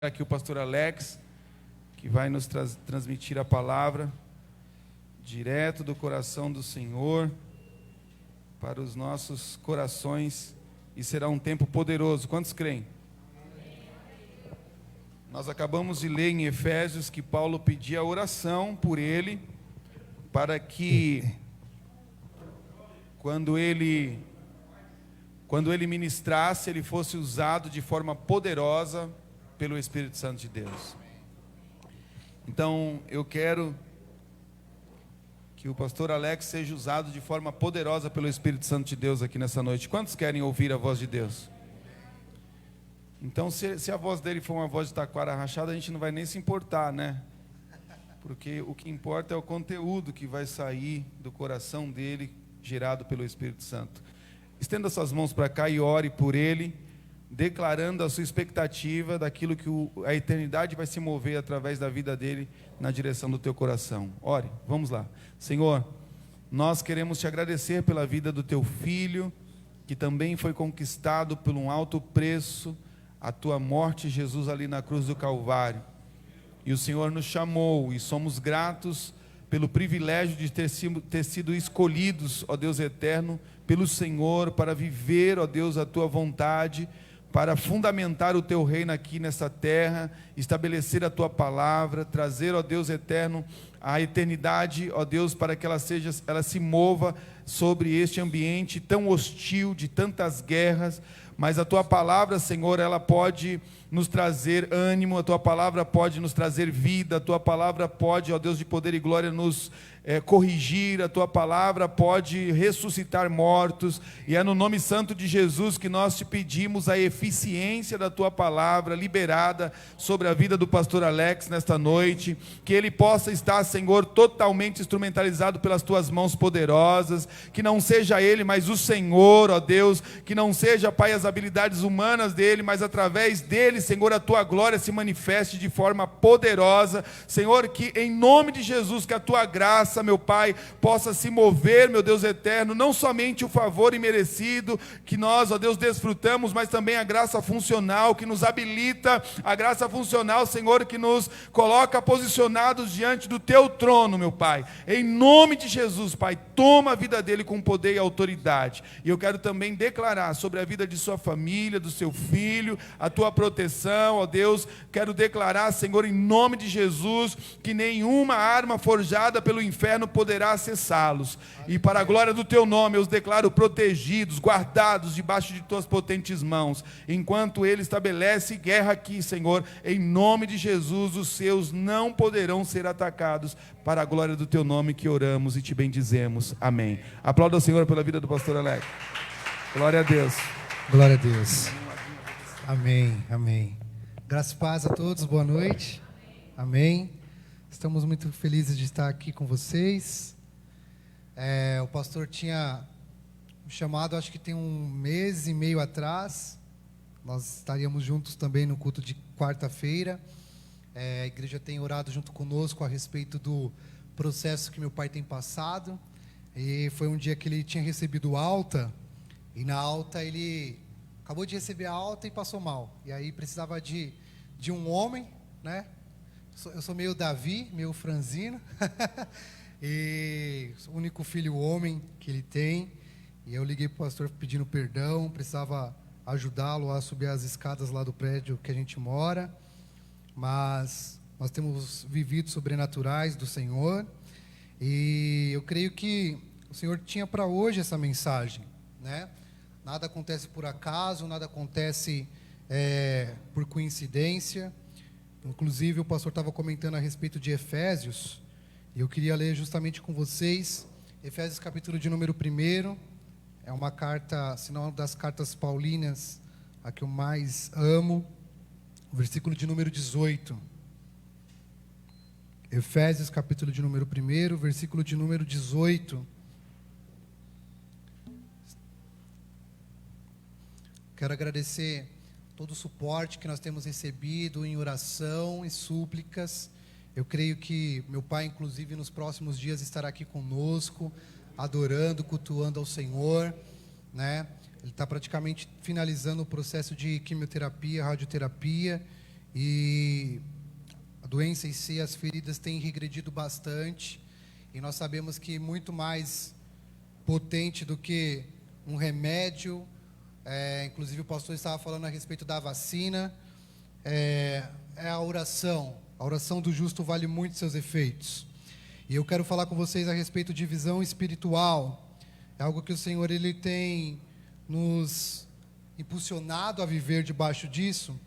Aqui o pastor Alex, que vai nos transmitir a palavra direto do coração do Senhor para os nossos corações, e será um tempo poderoso. Quantos creem? Nós acabamos de ler em Efésios que Paulo pedia oração por ele, para que quando ele ministrasse, ele fosse usado de forma poderosa pelo Espírito Santo de Deus. Então, eu quero que o pastor Alex seja usado de forma poderosa pelo Espírito Santo de Deus aqui nessa noite. Quantos querem ouvir a voz de Deus? Então, se a voz dele for uma voz de taquara rachada, a gente não vai nem se importar, né? Porque o que importa é o conteúdo que vai sair do coração dele, gerado pelo Espírito Santo. Estenda suas mãos para cá e ore por ele, declarando a sua expectativa daquilo que a eternidade vai se mover através da vida dele na direção do teu coração. Ore, vamos lá. Senhor, nós queremos te agradecer pela vida do teu filho, que também foi conquistado por um alto preço, a tua morte, Jesus, ali na cruz do Calvário. E o Senhor nos chamou, e somos gratos pelo privilégio de ter sido escolhidos, ó Deus eterno, pelo Senhor, para viver, ó Deus, a tua vontade, para fundamentar o teu reino aqui nessa terra, estabelecer a tua palavra, trazer, ó Deus eterno, a eternidade, ó Deus, para que ela se mova sobre este ambiente tão hostil, de tantas guerras. Mas a tua palavra, Senhor, ela pode nos trazer ânimo, a tua palavra pode nos trazer vida, a tua palavra pode, ó Deus de poder e glória, nos corrigir, a tua palavra pode ressuscitar mortos, e é no nome santo de Jesus que nós te pedimos a eficiência da tua palavra liberada sobre a vida do pastor Alex nesta noite, que ele possa estar, Senhor, totalmente instrumentalizado pelas tuas mãos poderosas, que não seja ele, mas o Senhor, ó Deus, que não seja, Pai, as habilidades humanas dele, mas através dele, Senhor, a tua glória se manifeste de forma poderosa, Senhor, que em nome de Jesus, que a tua graça, meu Pai, possa se mover, meu Deus eterno, não somente o favor imerecido que nós, ó Deus, desfrutamos, mas também a graça funcional que nos habilita, a graça funcional, Senhor, que nos coloca posicionados diante do teu trono, meu Pai, em nome de Jesus, Pai, toma a vida dele com poder e autoridade. E eu quero também declarar sobre a vida de sua família, do seu filho, a tua proteção, ó Deus, quero declarar, Senhor, em nome de Jesus, que nenhuma arma forjada pelo inferno poderá acessá-los, e para a glória do teu nome eu os declaro protegidos, guardados debaixo de tuas potentes mãos, enquanto ele estabelece guerra aqui, Senhor, em nome de Jesus, os seus não poderão ser atacados, para a glória do teu nome que oramos e te bendizemos, amém. Aplauda o Senhor pela vida do pastor Alex. Glória a Deus. Glória a Deus. Amém, amém. Graças e paz a todos, boa noite. Amém. Estamos muito felizes de estar aqui com vocês. O pastor tinha me chamado, acho que tem 1 mês e meio atrás. Nós estaríamos juntos também no culto de quarta-feira. A igreja tem orado junto conosco a respeito do processo que meu pai tem passado. E foi um dia que ele tinha recebido alta. E na alta ele acabou de receber a alta e passou mal. E aí precisava de um homem, né? Eu sou meio Davi, meio franzino, e sou o único filho homem que ele tem, e eu liguei para o pastor pedindo perdão, precisava ajudá-lo a subir as escadas lá do prédio que a gente mora, mas nós temos vivido sobrenaturais do Senhor, e eu creio que o Senhor tinha para hoje essa mensagem, né? Nada acontece por acaso, nada acontece por coincidência. Inclusive o pastor estava comentando a respeito de Efésios, e eu queria ler justamente com vocês, Efésios capítulo de número 1, é uma carta, se não uma das cartas paulinas, a que eu mais amo, versículo de número 18, Efésios capítulo de número 1, versículo de número 18, quero agradecer todo o suporte que nós temos recebido em oração e súplicas. Eu creio que meu pai, inclusive, nos próximos dias estará aqui conosco, adorando, cultuando ao Senhor, né? Ele está praticamente finalizando o processo de quimioterapia, radioterapia, e a doença em si, as feridas têm regredido bastante, e nós sabemos que muito mais potente do que um remédio, inclusive o pastor estava falando a respeito da vacina, é a oração. A oração do justo vale muito seus efeitos. E eu quero falar com vocês a respeito de visão espiritual. É algo que o Senhor ele tem nos impulsionado a viver debaixo disso.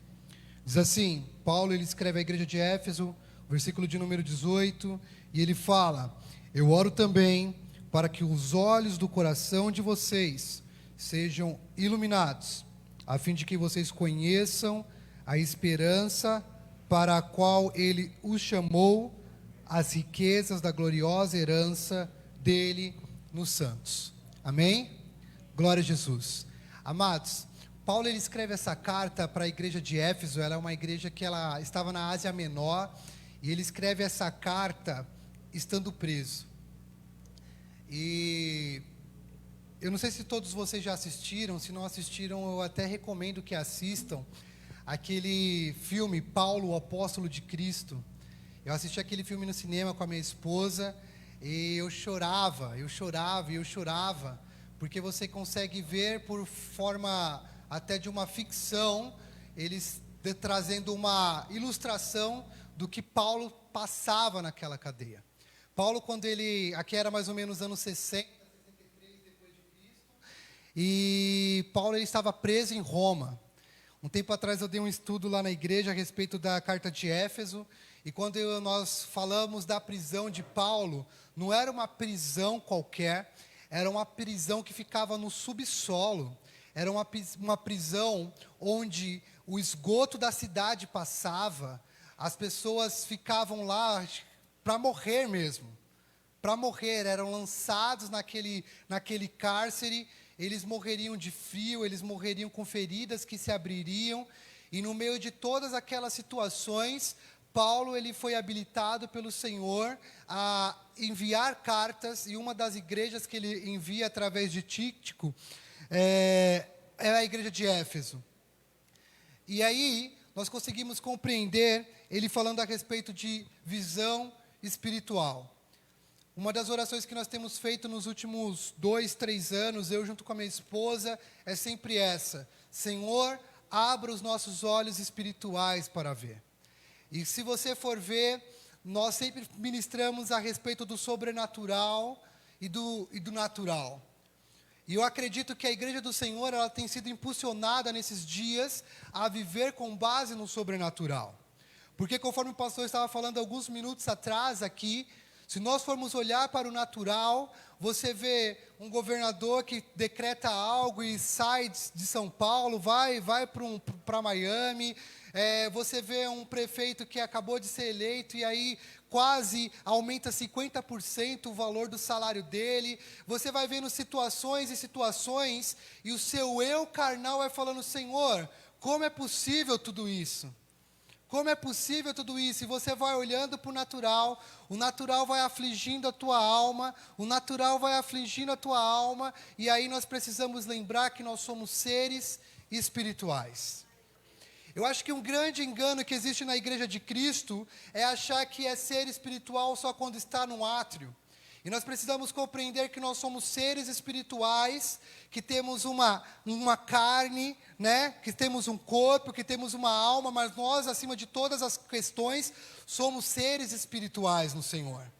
Diz assim, Paulo ele escreve à igreja de Éfeso, versículo de número 18, e ele fala: eu oro também para que os olhos do coração de vocês sejam iluminados, a fim de que vocês conheçam a esperança para a qual ele os chamou, as riquezas da gloriosa herança dele nos santos. Amém? Glória a Jesus. Amados, Paulo ele escreve essa carta para a igreja de Éfeso. Ela é uma igreja que ela estava na Ásia Menor, e ele escreve essa carta estando preso. E eu não sei se todos vocês já assistiram. Se não assistiram, eu até recomendo que assistam aquele filme Paulo, o Apóstolo de Cristo. Eu assisti aquele filme no cinema com a minha esposa, e eu chorava, porque você consegue ver por forma até de uma ficção, eles trazendo uma ilustração do que Paulo passava naquela cadeia. Paulo, quando ele, aqui era mais ou menos anos 60, 63 depois de Cristo, e Paulo ele estava preso em Roma. Um tempo atrás eu dei um estudo lá na igreja a respeito da carta de Éfeso, e quando nós falamos da prisão de Paulo, não era uma prisão qualquer, era uma prisão que ficava no subsolo, era uma prisão onde o esgoto da cidade passava, as pessoas ficavam lá para morrer mesmo, para morrer, eram lançados naquele cárcere, eles morreriam de frio, eles morreriam com feridas que se abririam, e no meio de todas aquelas situações, Paulo ele foi habilitado pelo Senhor a enviar cartas, e uma das igrejas que ele envia através de Tíquico é a igreja de Éfeso. E aí nós conseguimos compreender ele falando a respeito de visão espiritual. Uma das orações que nós temos feito nos últimos 2, 3 anos, eu junto com a minha esposa, é sempre essa: Senhor, abra os nossos olhos espirituais para ver. E se você for ver, nós sempre ministramos a respeito do sobrenatural e do natural. E eu acredito que a igreja do Senhor, ela tem sido impulsionada nesses dias a viver com base no sobrenatural. Porque conforme o pastor estava falando alguns minutos atrás aqui, se nós formos olhar para o natural, você vê um governador que decreta algo e sai de São Paulo, vai para Miami. Você vê um prefeito que acabou de ser eleito e aí quase aumenta 50% o valor do salário dele. Você vai vendo situações e situações, e o seu eu carnal vai falando: Senhor, como é possível tudo isso? Como é possível tudo isso? E você vai olhando para o natural vai afligindo a tua alma, e aí nós precisamos lembrar que nós somos seres espirituais. Eu acho que um grande engano que existe na igreja de Cristo é achar que é ser espiritual só quando está no átrio. E nós precisamos compreender que nós somos seres espirituais, que temos uma carne, né? Que temos um corpo, que temos uma alma, mas nós, acima de todas as questões, somos seres espirituais no Senhor.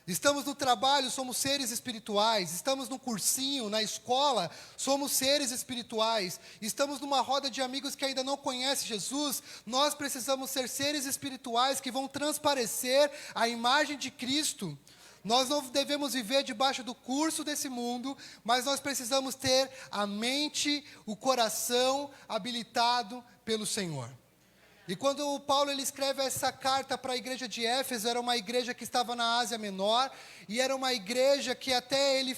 Estamos no trabalho, somos seres espirituais. Estamos no cursinho, na escola, somos seres espirituais. Estamos numa roda de amigos que ainda não conhecem Jesus. Nós precisamos ser seres espirituais que vão transparecer a imagem de Cristo. Nós não devemos viver debaixo do curso desse mundo, mas nós precisamos ter a mente, o coração habilitado pelo Senhor. E quando o Paulo ele escreve essa carta para a igreja de Éfeso, era uma igreja que estava na Ásia Menor, e era uma igreja que até ele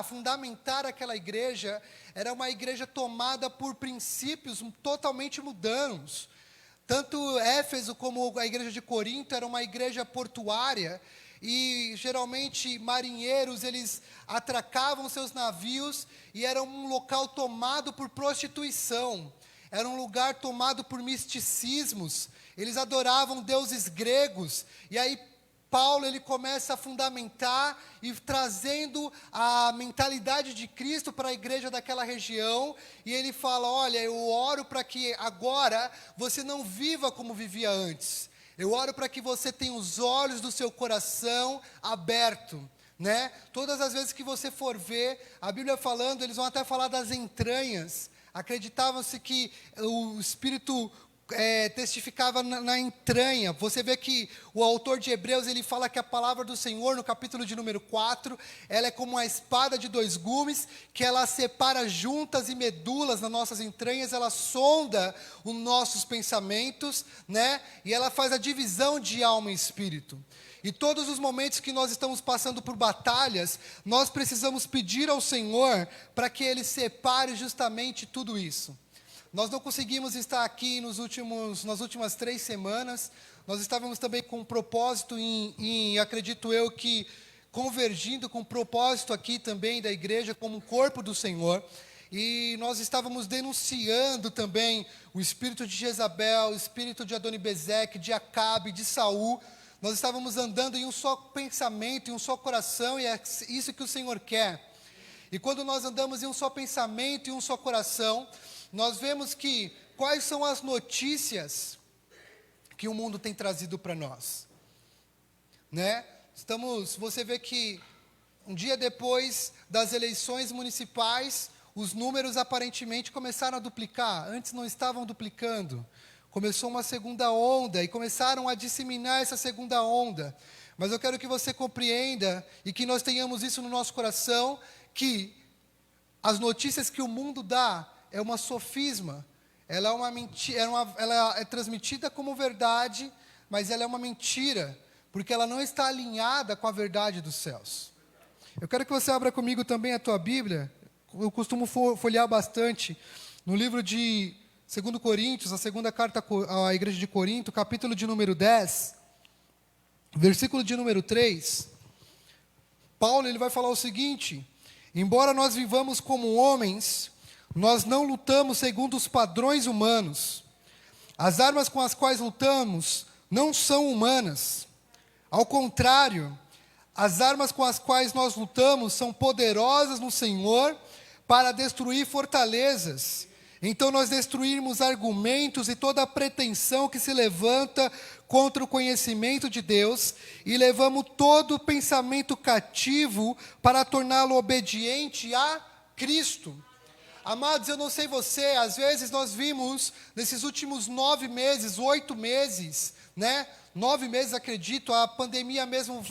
fundamentar aquela igreja, era uma igreja tomada por princípios totalmente mundanos. Tanto Éfeso como a igreja de Corinto era uma igreja portuária, e geralmente marinheiros, eles atracavam seus navios, e era um local tomado por prostituição. era um lugar tomado por misticismos, eles adoravam deuses gregos, e aí Paulo ele começa a fundamentar e trazendo a mentalidade de Cristo para a igreja daquela região, e ele fala, olha, eu oro para que agora você não viva como vivia antes, eu oro para que você tenha os olhos do seu coração aberto, né? Todas as vezes que você for ver, a Bíblia falando, eles vão até falar das entranhas, acreditava-se que o Espírito testificava na entranha. Você vê que o autor de Hebreus, ele fala que a palavra do Senhor, no capítulo de número 4, ela é como uma espada de 2 gumes, que ela separa juntas e medulas nas nossas entranhas, ela sonda os nossos pensamentos, né? E ela faz a divisão de alma e espírito. E todos os momentos que nós estamos passando por batalhas, nós precisamos pedir ao Senhor para que Ele separe justamente tudo isso. Nós não conseguimos estar aqui nas últimas 3 semanas. Nós estávamos também com um propósito acredito eu que, convergindo com um propósito aqui também da igreja, como um corpo do Senhor. E nós estávamos denunciando também o espírito de Jezabel, o espírito de Adonibezeque, de Acabe, de Saul. Nós estávamos andando em um só pensamento, em um só coração, e é isso que o Senhor quer. E quando nós andamos em um só pensamento e um só coração, nós vemos que quais são as notícias que o mundo tem trazido para nós, né? Você vê que um dia depois das eleições municipais, os números aparentemente começaram a duplicar, antes não estavam duplicando, começou uma segunda onda e começaram a disseminar essa segunda onda, mas eu quero que você compreenda e que nós tenhamos isso no nosso coração, que as notícias que o mundo dá é uma sofisma, ela é uma mentira, ela é transmitida como verdade, mas ela é uma mentira, porque ela não está alinhada com a verdade dos céus. Eu quero que você abra comigo também a tua Bíblia, eu costumo folhear bastante, no livro de 2 Coríntios, a segunda carta à igreja de Corinto, capítulo de número 10, versículo de número 3, Paulo ele vai falar o seguinte: embora nós vivamos como homens, nós não lutamos segundo os padrões humanos. As armas com as quais lutamos não são humanas. Ao contrário, as armas com as quais nós lutamos são poderosas no Senhor para destruir fortalezas. Então nós destruímos argumentos e toda a pretensão que se levanta contra o conhecimento de Deus e levamos todo o pensamento cativo para torná-lo obediente a Cristo. Amados, eu não sei você, às vezes nós vimos, nesses últimos 9 meses, 8 meses, né? 9 meses, acredito, a pandemia mesmo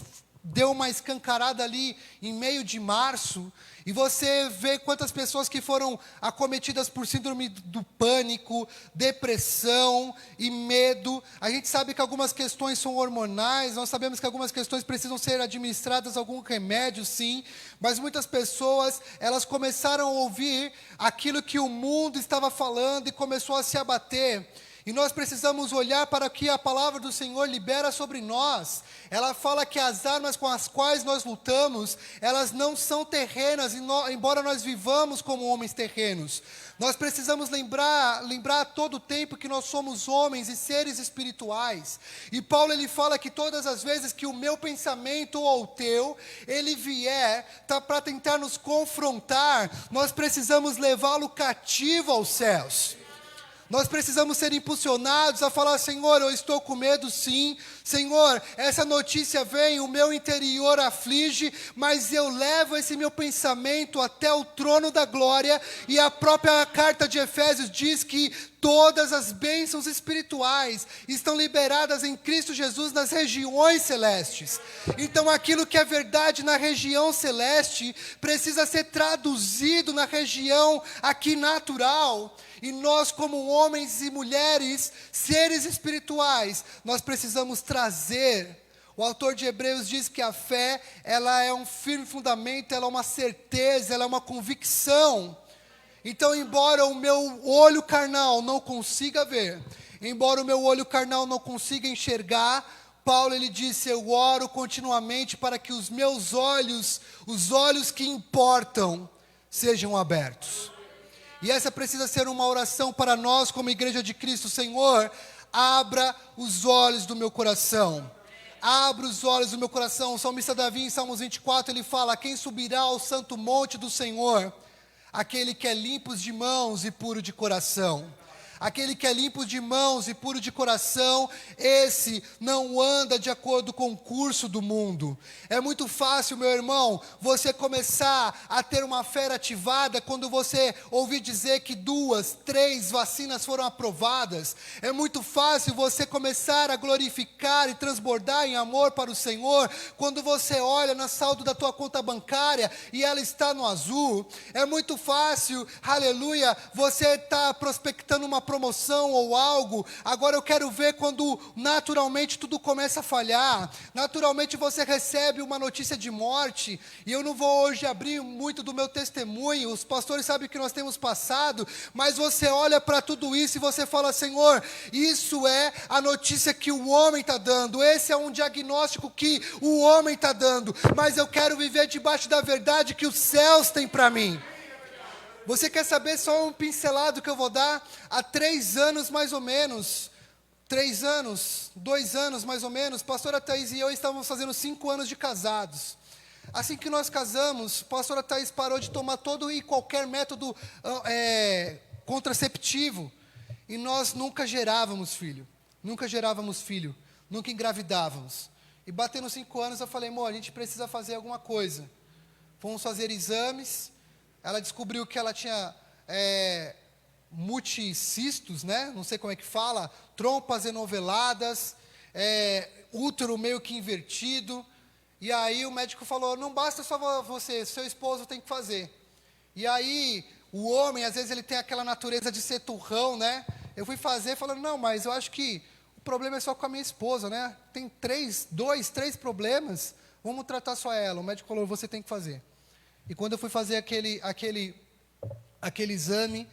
deu uma escancarada ali em meio de março, e você vê quantas pessoas que foram acometidas por síndrome do pânico, depressão e medo. A gente sabe que algumas questões são hormonais, nós sabemos que algumas questões precisam ser administradas algum remédio, sim, mas muitas pessoas, elas começaram a ouvir aquilo que o mundo estava falando e começou a se abater. E nós precisamos olhar para o que a palavra do Senhor libera sobre nós. Ela fala que as armas com as quais nós lutamos, elas não são terrenas, embora nós vivamos como homens terrenos. Nós precisamos lembrar a todo tempo que nós somos homens e seres espirituais. E Paulo ele fala que todas as vezes que o meu pensamento ou o teu, ele vier para tentar nos confrontar, nós precisamos levá-lo cativo aos céus. Nós precisamos ser impulsionados a falar: Senhor, eu estou com medo sim, Senhor, essa notícia vem, o meu interior aflige, mas eu levo esse meu pensamento até o trono da glória, e a própria carta de Efésios diz que todas as bênçãos espirituais estão liberadas em Cristo Jesus nas regiões celestes. Então aquilo que é verdade na região celeste precisa ser traduzido na região aqui natural. E nós, como homens e mulheres, seres espirituais, nós precisamos trazer. O autor de Hebreus diz que a fé, ela é um firme fundamento, ela é uma certeza, ela é uma convicção. Então, embora o meu olho carnal não consiga ver, embora o meu olho carnal não consiga enxergar, Paulo ele disse: eu oro continuamente para que os meus olhos, os olhos que importam, sejam abertos. E essa precisa ser uma oração para nós como igreja de Cristo. Senhor, abra os olhos do meu coração. Abra os olhos do meu coração. O salmista Davi, em Salmos 24, ele fala: quem subirá ao santo monte do Senhor? Aquele que é limpo de mãos e puro de coração. Aquele que é limpo de mãos e puro de coração, esse não anda de acordo com o curso do mundo. É muito fácil, meu irmão, você começar a ter uma fé ativada quando você ouvir dizer que 2, 3 vacinas foram aprovadas. É muito fácil você começar a glorificar e transbordar em amor para o Senhor quando você olha no saldo da tua conta bancária e ela está no azul. É muito fácil, aleluia, você está prospectando uma promoção ou algo. Agora eu quero ver quando naturalmente tudo começa a falhar. Naturalmente você recebe uma notícia de morte. E eu não vou hoje abrir muito do meu testemunho. Os pastores sabem o que nós temos passado. Mas você olha para tudo isso e você fala: Senhor, isso é a notícia que o homem está dando. Esse é um diagnóstico que o homem está dando. Mas eu quero viver debaixo da verdade que os céus têm para mim. Você quer saber só um pincelado que eu vou dar? Há 3 anos mais ou menos, 3 anos, 2 anos mais ou menos, pastora Thaís e eu estávamos fazendo 5 anos de casados. Assim que nós casamos, pastora Thaís parou de tomar todo e qualquer método contraceptivo. E nós nunca gerávamos filho, nunca engravidávamos. E batendo 5 anos eu falei: amor, a gente precisa fazer alguma coisa. Fomos fazer exames. Ela descobriu que ela tinha multicistos, né? Não sei como é que fala, trompas enoveladas, útero meio que invertido. E aí o médico falou: não basta só você, seu esposo tem que fazer. E aí o homem, às vezes ele tem aquela natureza de ser turrão, né? Eu fui fazer falando: não, mas eu acho que o problema é só com a minha esposa, né? Tem 2, 3 problemas, vamos tratar só ela. O médico falou: você tem que fazer. E quando eu fui fazer aquele exame,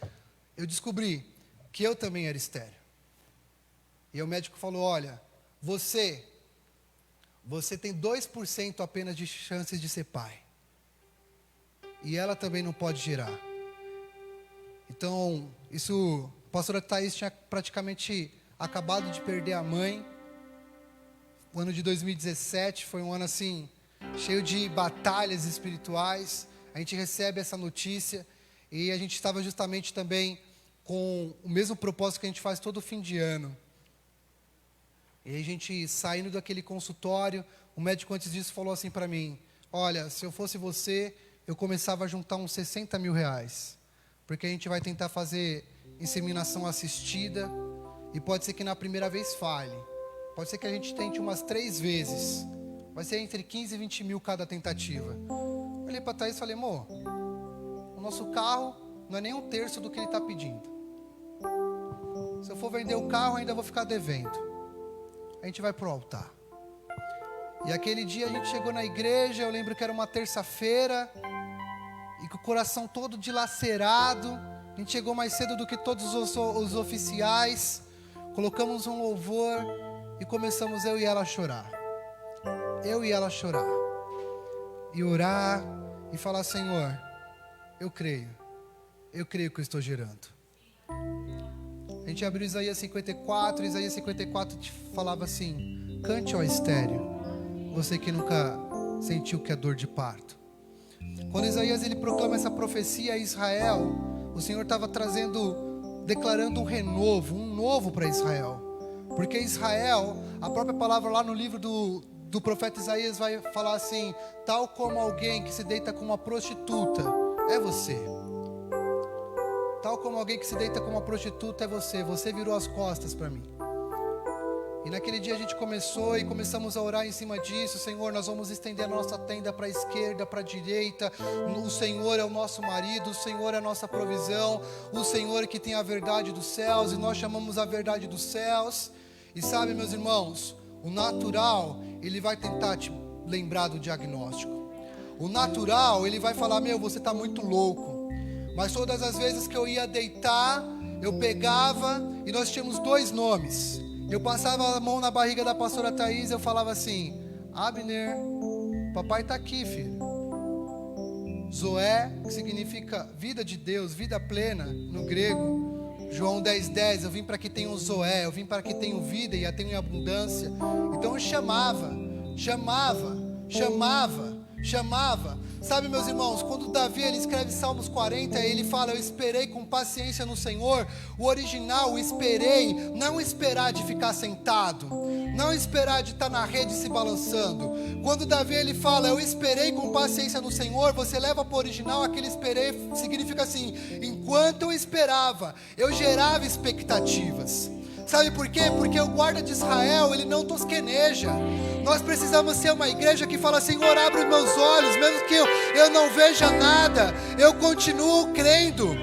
eu descobri que eu também era estéril. E o médico falou: olha, você tem 2% apenas de chances de ser pai. E ela também não pode gerar. Então, a pastora Thaís tinha praticamente acabado de perder a mãe. O ano de 2017 foi um ano assim, cheio de batalhas espirituais. A gente recebe essa notícia e a gente estava justamente também com o mesmo propósito que a gente faz todo fim de ano. E a gente saindo daquele consultório, o médico antes disso falou assim para mim: olha, se eu fosse você, eu começava a juntar uns 60 mil reais, porque a gente vai tentar fazer inseminação assistida e pode ser que na primeira vez falhe. Pode ser que a gente tente umas 3 vezes. Vai ser entre 15 e 20 mil cada tentativa. Eu olhei para a Thaís e falei: amor, o nosso carro não é nem 1/3 do que ele está pedindo. Se eu for vender o carro, ainda vou ficar devendo. A gente vai para o altar. E aquele dia a gente chegou na igreja, eu lembro que era uma terça-feira, e com o coração todo dilacerado. A gente chegou mais cedo do que todos os oficiais. Colocamos um louvor e começamos eu e ela a chorar. E orar e falar: Senhor, eu creio que eu estou gerando. A gente abriu Isaías 54, Isaías 54 te falava assim: cante ó estéreo, você que nunca sentiu que é dor de parto. Quando Isaías ele proclama essa profecia a Israel, o Senhor estava declarando um novo para Israel. Porque Israel, a própria palavra lá no livro do profeta Isaías vai falar assim: tal como alguém que se deita com uma prostituta, é você. Tal como alguém que se deita com uma prostituta, é você. Você virou as costas para mim. E naquele dia a gente começamos a orar em cima disso. Senhor, nós vamos estender a nossa tenda para a esquerda, para a direita. O Senhor é o nosso marido, o Senhor é a nossa provisão, o Senhor que tem a verdade dos céus, e nós chamamos a verdade dos céus. E sabe, meus irmãos, o natural, ele vai tentar te lembrar do diagnóstico. O natural, ele vai falar: meu, você está muito louco. Mas todas as vezes que eu ia deitar, eu pegava, e nós tínhamos 2 nomes. Eu passava a mão na barriga da pastora Thaís, eu falava assim: Abner, papai está aqui, filho. Zoé, que significa vida de Deus, vida plena, no grego. João 10:10, eu vim para que tenham Zoé, eu vim para que tenham vida e a tenham em abundância. Então eu chamava. Sabe, meus irmãos, quando Davi ele escreve Salmos 40, ele fala: eu esperei com paciência no Senhor. O original, o esperei, não esperar de ficar sentado, não esperar de estar na rede se balançando. Quando Davi ele fala: eu esperei com paciência no Senhor, você leva para o original, aquele esperei significa assim: enquanto eu esperava, eu gerava expectativas. Sabe por quê? Porque o guarda de Israel, ele não tosqueneja. Nós precisamos ser uma igreja que fala: Senhor, abre os meus olhos, mesmo que eu não veja nada, eu continuo crendo.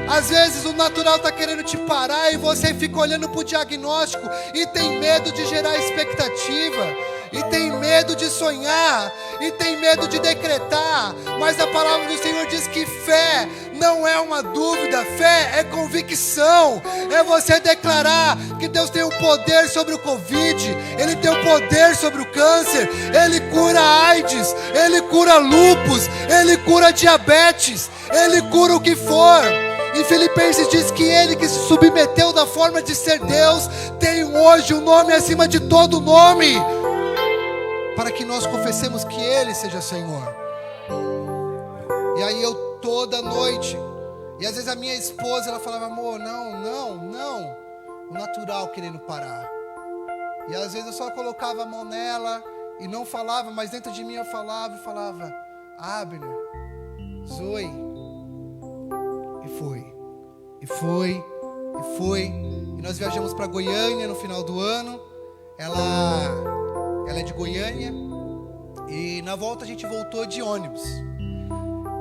Às vezes o natural está querendo te parar e você fica olhando para o diagnóstico e tem medo de gerar expectativa, e tem medo de sonhar, e tem medo de decretar. Mas a palavra do Senhor diz que fé não é uma dúvida, fé é convicção. É você declarar que Deus tem o poder sobre o Covid, Ele tem o poder sobre o câncer, Ele cura AIDS, Ele cura lúpus, Ele cura diabetes, Ele cura o que for. Em Filipenses diz que Ele que se submeteu da forma de ser Deus tem hoje um nome acima de todo nome, para que nós confessemos que Ele seja Senhor. E aí eu toda noite, e às vezes a minha esposa ela falava: amor, não, o natural querendo parar. E às vezes eu só colocava a mão nela e não falava, mas dentro de mim eu falava, Abner, Zoe. E foi. E nós viajamos para Goiânia no final do ano. Ela é de Goiânia. E na volta a gente voltou de ônibus.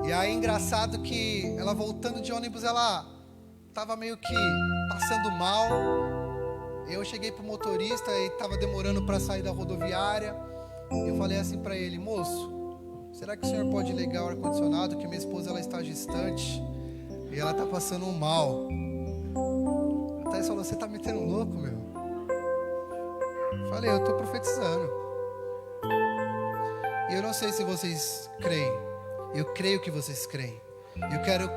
E aí engraçado que ela voltando de ônibus, ela estava meio que passando mal. Eu cheguei pro motorista e estava demorando para sair da rodoviária. Eu falei assim para ele: moço, será que o senhor pode ligar o ar-condicionado, que minha esposa ela está distante e ela está passando mal. A Thaís falou: você está metendo louco, meu? Eu falei: eu estou profetizando. E eu não sei se vocês creem. Eu creio que vocês creem. Eu quero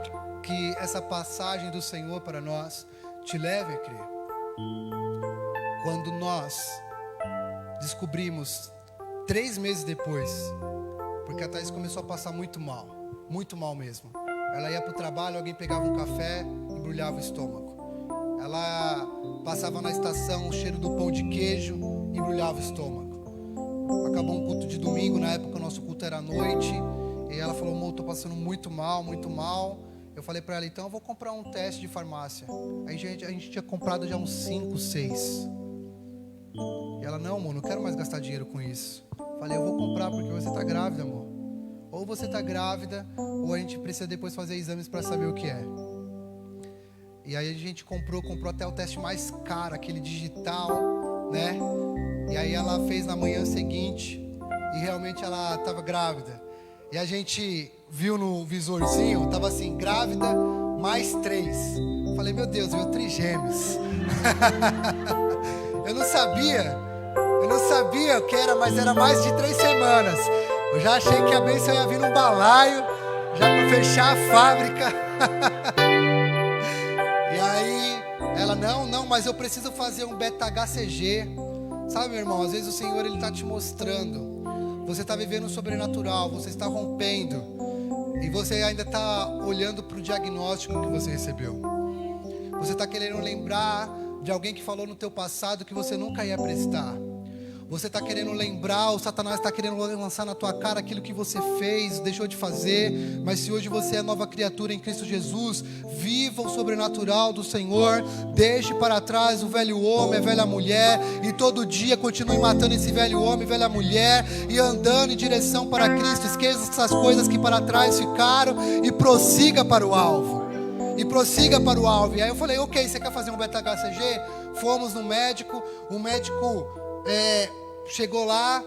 que essa passagem do Senhor para nós te leve a crer. Quando nós descobrimos 3 meses depois, porque a Thaís começou a passar muito mal mesmo. Ela ia para o trabalho, alguém pegava um café, embrulhava o estômago. Ela passava na estação, o cheiro do pão de queijo, embrulhava o estômago. Acabou um culto de domingo, na época o nosso culto era à noite, e ela falou: amor, estou passando muito mal. Eu falei para ela: então eu vou comprar um teste de farmácia. Aí a gente tinha comprado já uns 5, 6. E ela: não, amor, não quero mais gastar dinheiro com isso. Eu falei: eu vou comprar porque você está grávida, amor. Ou você está grávida, ou a gente precisa depois fazer exames para saber o que é. E aí a gente comprou até o teste mais caro, aquele digital, né? E aí ela fez na manhã seguinte, e realmente ela estava grávida. E a gente viu no visorzinho, estava assim: grávida mais 3. Falei: meu Deus, veio trigêmeos. Eu não sabia o que era, mas era mais de 3 semanas. Eu já achei que a bênção ia vir num balaio, já para fechar a fábrica. E aí, ela: não, mas eu preciso fazer um beta-HCG. Sabe, meu irmão, às vezes o Senhor ele está te mostrando. Você está vivendo o sobrenatural, você está rompendo. E você ainda está olhando para o diagnóstico que você recebeu. Você está querendo lembrar de alguém que falou no teu passado que você nunca ia prestar. Você está querendo lembrar, o Satanás está querendo lançar na tua cara aquilo que você fez, deixou de fazer. Mas se hoje você é nova criatura em Cristo Jesus, viva o sobrenatural do Senhor. Deixe para trás o velho homem, a velha mulher, e todo dia continue matando esse velho homem, velha mulher, e andando em direção para Cristo. Esqueça essas coisas que para trás ficaram e prossiga para o alvo. E aí eu falei: ok, você quer fazer um beta-HCG? Fomos no médico, o médico chegou lá,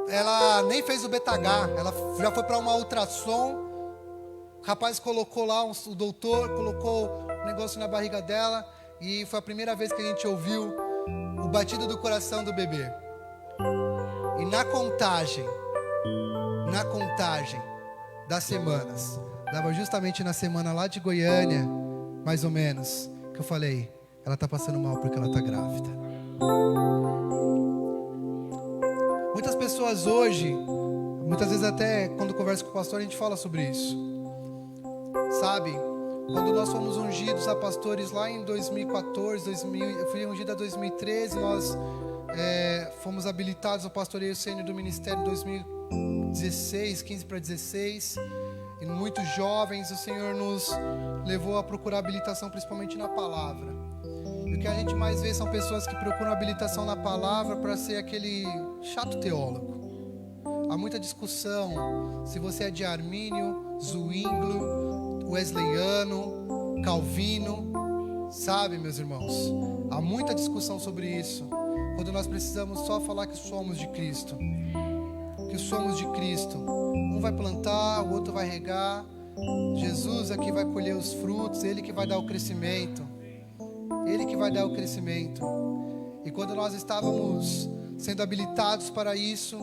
ela nem fez o beta-H, ela já foi para uma ultrassom. O rapaz colocou lá, o doutor colocou um negócio na barriga dela, e foi a primeira vez que a gente ouviu o batido do coração do bebê. E na contagem das semanas. Dava justamente na semana lá de Goiânia, mais ou menos, que eu falei, ela está passando mal porque ela está grávida. Muitas pessoas hoje, muitas vezes até quando converso com o pastor, a gente fala sobre isso. Sabe, quando nós fomos ungidos a pastores lá em 2014, eu fui ungido em 2013, nós fomos habilitados ao pastoreio sênior do ministério em 2016, 15 para 16. E muitos jovens, o Senhor nos levou a procurar habilitação, principalmente na palavra. E o que a gente mais vê são pessoas que procuram habilitação na palavra para ser aquele chato teólogo. Há muita discussão se você é de Armínio, Zwinglio, Wesleyano, Calvino. Sabe, meus irmãos, há muita discussão sobre isso, quando nós precisamos só falar que somos de Cristo. Que somos de Cristo. Um vai plantar, o outro vai regar. Jesus aqui vai colher os frutos, Ele que vai dar o crescimento. Ele que vai dar o crescimento. E quando nós estávamos sendo habilitados para isso,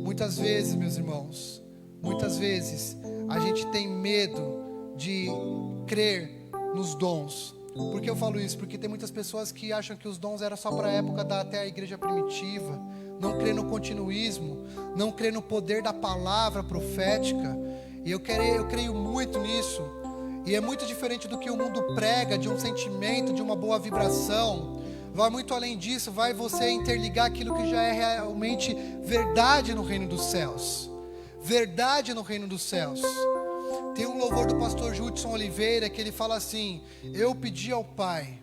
muitas vezes, meus irmãos, muitas vezes a gente tem medo de crer nos dons. Por que eu falo isso? Porque tem muitas pessoas que acham que os dons eram só para a época até a igreja primitiva. Não crê no continuismo, não crê no poder da palavra profética. E eu creio muito nisso. E é muito diferente do que o mundo prega, de um sentimento, de uma boa vibração. Vai muito além disso, vai você interligar aquilo que já é realmente verdade no reino dos céus. Verdade no reino dos céus. Tem um louvor do pastor Judson Oliveira que ele fala assim: eu pedi ao Pai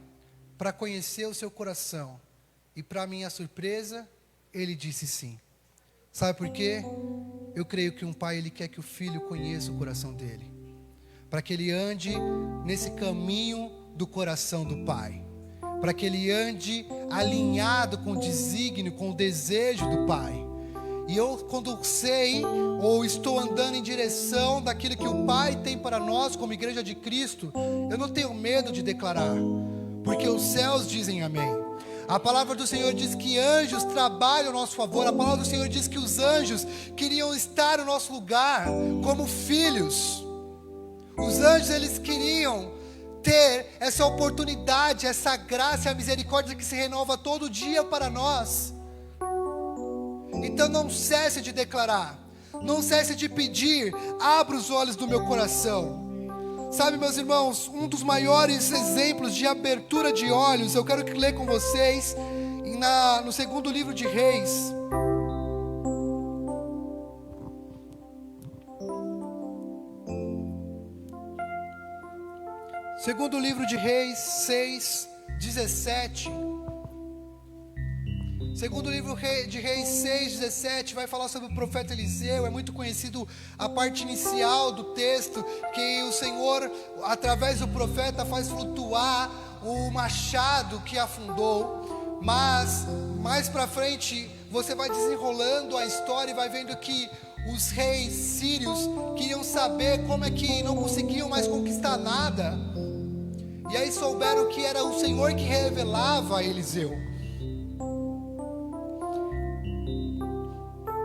para conhecer o seu coração, e para minha surpresa, Ele disse sim. Sabe por quê? Eu creio que um pai, ele quer que o filho conheça o coração dele, para que ele ande nesse caminho do coração do pai, para que ele ande alinhado com o desígnio, com o desejo do pai. E eu, quando sei ou estou andando em direção daquilo que o Pai tem para nós como igreja de Cristo, eu não tenho medo de declarar, porque os céus dizem amém. A palavra do Senhor diz que anjos trabalham ao nosso favor. A palavra do Senhor diz que os anjos queriam estar no nosso lugar como filhos. Os anjos, eles queriam ter essa oportunidade, essa graça e a misericórdia que se renova todo dia para nós. Então não cesse de declarar, não cesse de pedir, abra os olhos do meu coração. Sabe, meus irmãos, um dos maiores exemplos de abertura de olhos, eu quero ler com vocês no segundo livro de Reis. Segundo livro de Reis 6:17. Segundo livro de Reis 6:17 vai falar sobre o profeta Eliseu. É muito conhecido a parte inicial do texto, que o Senhor, através do profeta, faz flutuar o machado que afundou. Mas mais para frente você vai desenrolando a história e vai vendo que os reis sírios queriam saber como é que não conseguiam mais conquistar nada. E aí souberam que era o Senhor que revelava a Eliseu.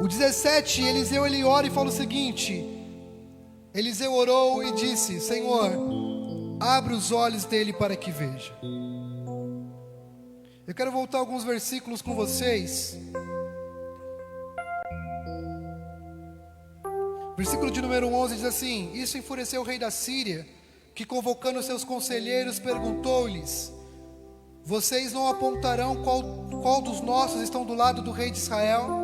O 17, Eliseu, ele ora e fala o seguinte: Eliseu orou e disse: Senhor, abre os olhos dele para que veja. Eu quero voltar alguns versículos com vocês. Versículo de número 11 diz assim: Isso enfureceu o rei da Síria, que convocando seus conselheiros perguntou-lhes: Vocês não apontarão qual dos nossos estão do lado do rei de Israel?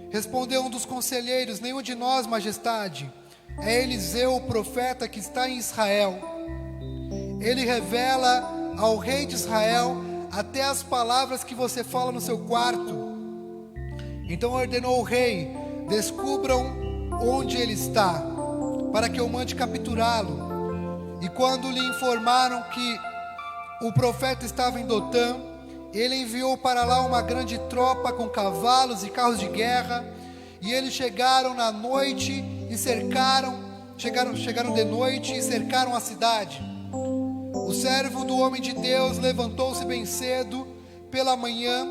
Respondeu um dos conselheiros: Nenhum de nós, majestade. É Eliseu, o profeta, que está em Israel. Ele revela ao rei de Israel até as palavras que você fala no seu quarto. Então ordenou o rei: Descubram onde ele está, para que eu mande capturá-lo. E quando lhe informaram que o profeta estava em Dotã, ele enviou para lá uma grande tropa com cavalos e carros de guerra. E eles chegaram na noite e chegaram de noite e cercaram a cidade. O servo do homem de Deus levantou-se bem cedo pela manhã,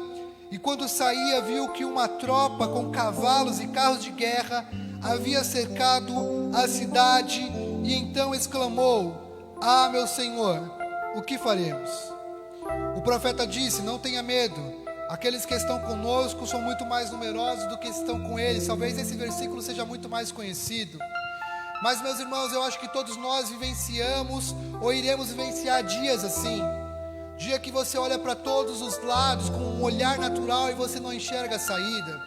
e quando saía viu que uma tropa com cavalos e carros de guerra havia cercado a cidade e então exclamou: ah, meu Senhor, o que faremos? O profeta disse: não tenha medo, aqueles que estão conosco são muito mais numerosos do que estão com eles. Talvez esse versículo seja muito mais conhecido, mas, meus irmãos, eu acho que todos nós vivenciamos ou iremos vivenciar dias assim. Dia que você olha para todos os lados com um olhar natural e você não enxerga a saída.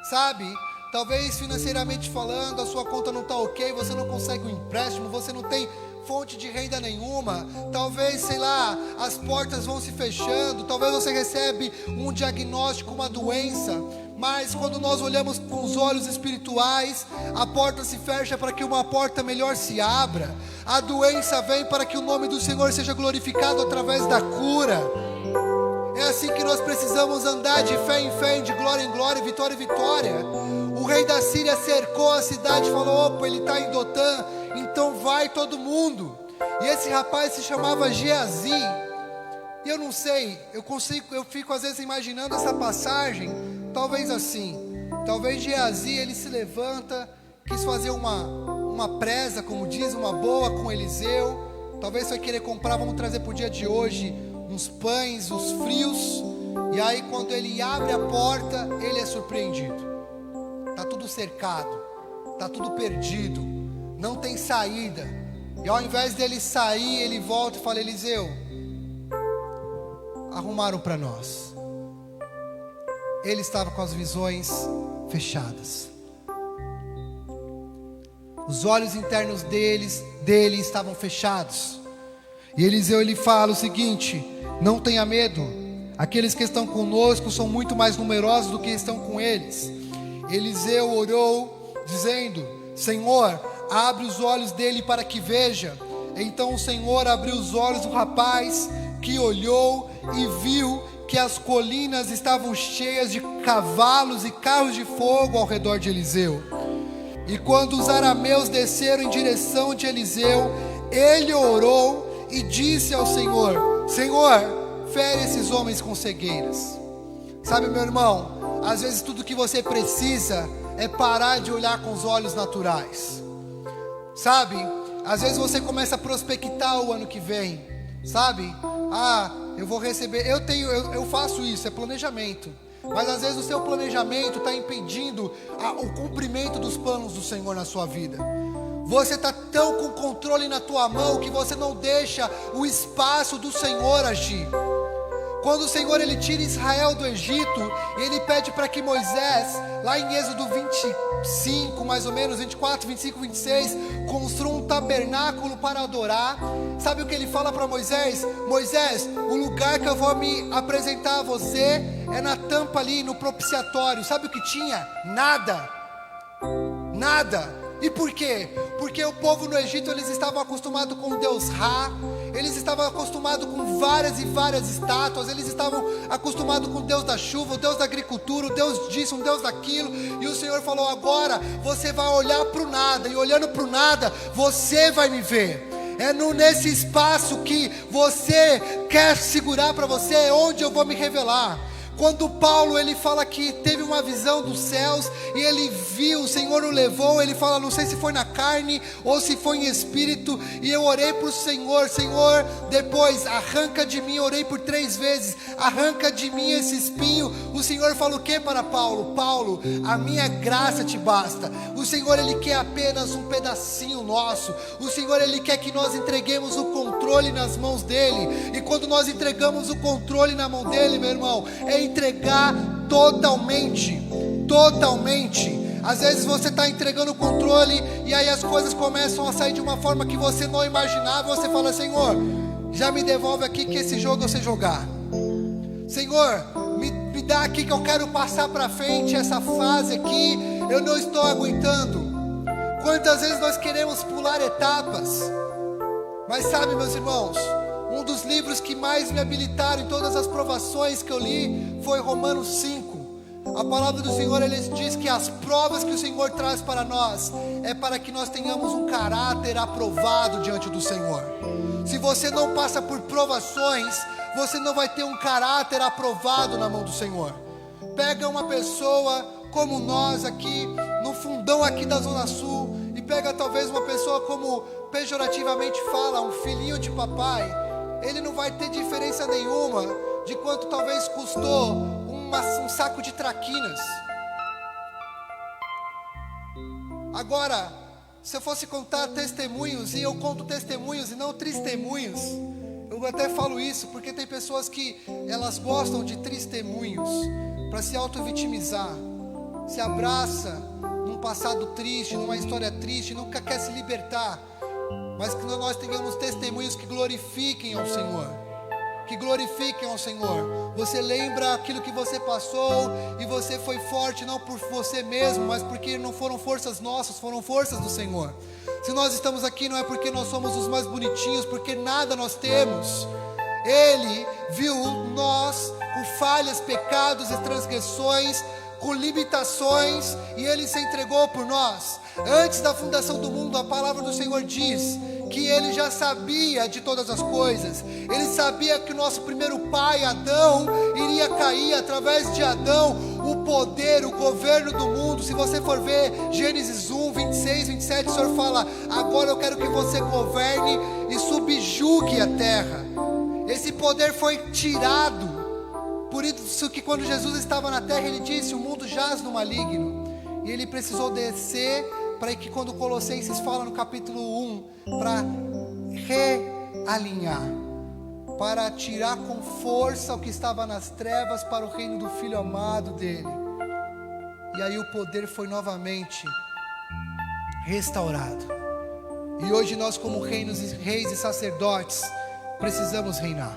Sabe, talvez financeiramente falando, a sua conta não está ok, você não consegue um empréstimo, você não tem fonte de renda nenhuma. Talvez, sei lá, as portas vão se fechando, talvez você recebe um diagnóstico, uma doença. Mas quando nós olhamos com os olhos espirituais, a porta se fecha para que uma porta melhor se abra. A doença vem para que o nome do Senhor seja glorificado através da cura. É assim que nós precisamos andar, de fé em fé, de glória em glória, vitória em vitória. O rei da Síria cercou a cidade e falou: opa, ele está em Dotã, então vai todo mundo. E esse rapaz se chamava Geazi. E eu não sei, eu fico às vezes imaginando essa passagem, talvez assim. Talvez Geazi, ele se levanta, quis fazer uma presa, como diz, uma boa com Eliseu. Talvez vai querer comprar, vamos trazer para o dia de hoje, uns pães, uns frios. E aí quando ele abre a porta, ele é surpreendido. Está tudo cercado, está tudo perdido, não tem saída. E ao invés dele sair, ele volta e fala: Eliseu, arrumaram para nós. Ele estava com as visões fechadas. Os olhos internos dele estavam fechados. E Eliseu, ele fala o seguinte: não tenha medo, aqueles que estão conosco são muito mais numerosos do que estão com eles. Eliseu orou dizendo: Senhor, abre os olhos dele para que veja. Então o Senhor abriu os olhos do rapaz, que olhou e viu que as colinas estavam cheias de cavalos e carros de fogo ao redor de Eliseu. E quando os arameus desceram em direção de Eliseu, ele orou e disse ao Senhor: Senhor, fere esses homens com cegueiras. Sabe, meu irmão, às vezes tudo que você precisa é parar de olhar com os olhos naturais. Sabe, às vezes você começa a prospectar o ano que vem. Sabe, eu vou receber, eu faço isso, é planejamento. Mas às vezes o seu planejamento está impedindo o cumprimento dos planos do Senhor na sua vida. Você está tão com controle na tua mão que você não deixa o espaço do Senhor agir. Quando o Senhor, ele tira Israel do Egito, ele pede para que Moisés, lá em Êxodo 25, mais ou menos, 24, 25, 26, construa um tabernáculo para adorar. Sabe o que ele fala para Moisés? Moisés, o lugar que eu vou me apresentar a você é na tampa ali, no propiciatório. Sabe o que tinha? Nada. Nada. E por quê? Porque o povo no Egito, eles estavam acostumados com o Deus Ra. Eles estavam acostumados com várias e várias estátuas. Eles estavam acostumados com o Deus da chuva, o Deus da agricultura, o Deus disso, o Deus daquilo. E o Senhor falou: agora você vai olhar para o nada. E olhando para o nada, você vai me ver. É nesse espaço que você quer segurar para você, é onde eu vou me revelar. Quando Paulo, ele fala que teve uma visão dos céus e ele viu, o Senhor o levou, ele fala: não sei se foi na carne ou se foi em espírito, e eu orei para o Senhor: Senhor, depois arranca de mim, orei por 3 vezes, arranca de mim esse espinho. O Senhor fala o que para Paulo? Paulo, a minha graça te basta. O Senhor, ele quer apenas um pedacinho nosso. O Senhor, ele quer que nós entreguemos o controle nas mãos dele. E quando nós entregamos o controle na mão dele, meu irmão, é entregar totalmente. Às vezes você está entregando o controle e aí as coisas começam a sair de uma forma que você não imaginava. Você fala: Senhor, já me devolve aqui que esse jogo eu sei jogar. Senhor, me dá aqui que eu quero passar para frente essa fase aqui, eu não estou aguentando. Quantas vezes nós queremos pular etapas? Mas sabe, meus irmãos, um dos livros que mais me habilitaram em todas as provações que eu li foi Romanos 5. A palavra do Senhor, ele diz que as provas que o Senhor traz para nós é para que nós tenhamos um caráter aprovado diante do Senhor. Se você não passa por provações, você não vai ter um caráter aprovado na mão do Senhor. Pega uma pessoa como nós aqui no fundão aqui da Zona Sul e pega talvez uma pessoa, como pejorativamente fala, um filhinho de papai, ele não vai ter diferença nenhuma de quanto talvez custou um saco de traquinas. Agora, se eu fosse contar testemunhos, e eu conto testemunhos e não testemunhos, eu até falo isso porque tem pessoas que elas gostam de testemunhos para se auto-vitimizar, se abraça num passado triste, numa história triste, nunca quer se libertar. Mas que nós tenhamos testemunhos que glorifiquem ao Senhor, que glorifiquem ao Senhor. Você lembra aquilo que você passou e você foi forte não por você mesmo, mas porque não foram forças nossas, foram forças do Senhor. Se nós estamos aqui não é porque nós somos os mais bonitinhos, porque nada nós temos. Ele viu nós com falhas, pecados e transgressões, com limitações, e Ele se entregou por nós. Antes da fundação do mundo, a palavra do Senhor diz que Ele já sabia de todas as coisas. Ele sabia que o nosso primeiro pai, Adão, iria cair. Através de Adão, o poder, o governo do mundo. Se você for ver Gênesis 1, 26, 27, o Senhor fala: agora eu quero que você governe e subjugue a terra. Esse poder foi tirado. Por isso que quando Jesus estava na terra, Ele disse: o mundo jaz no maligno. E Ele precisou descer para que, quando Colossenses fala no capítulo 1, para realinhar, para tirar com força o que estava nas trevas para o reino do Filho amado dele. E aí o poder foi novamente restaurado. E hoje nós, como reis e sacerdotes, precisamos reinar.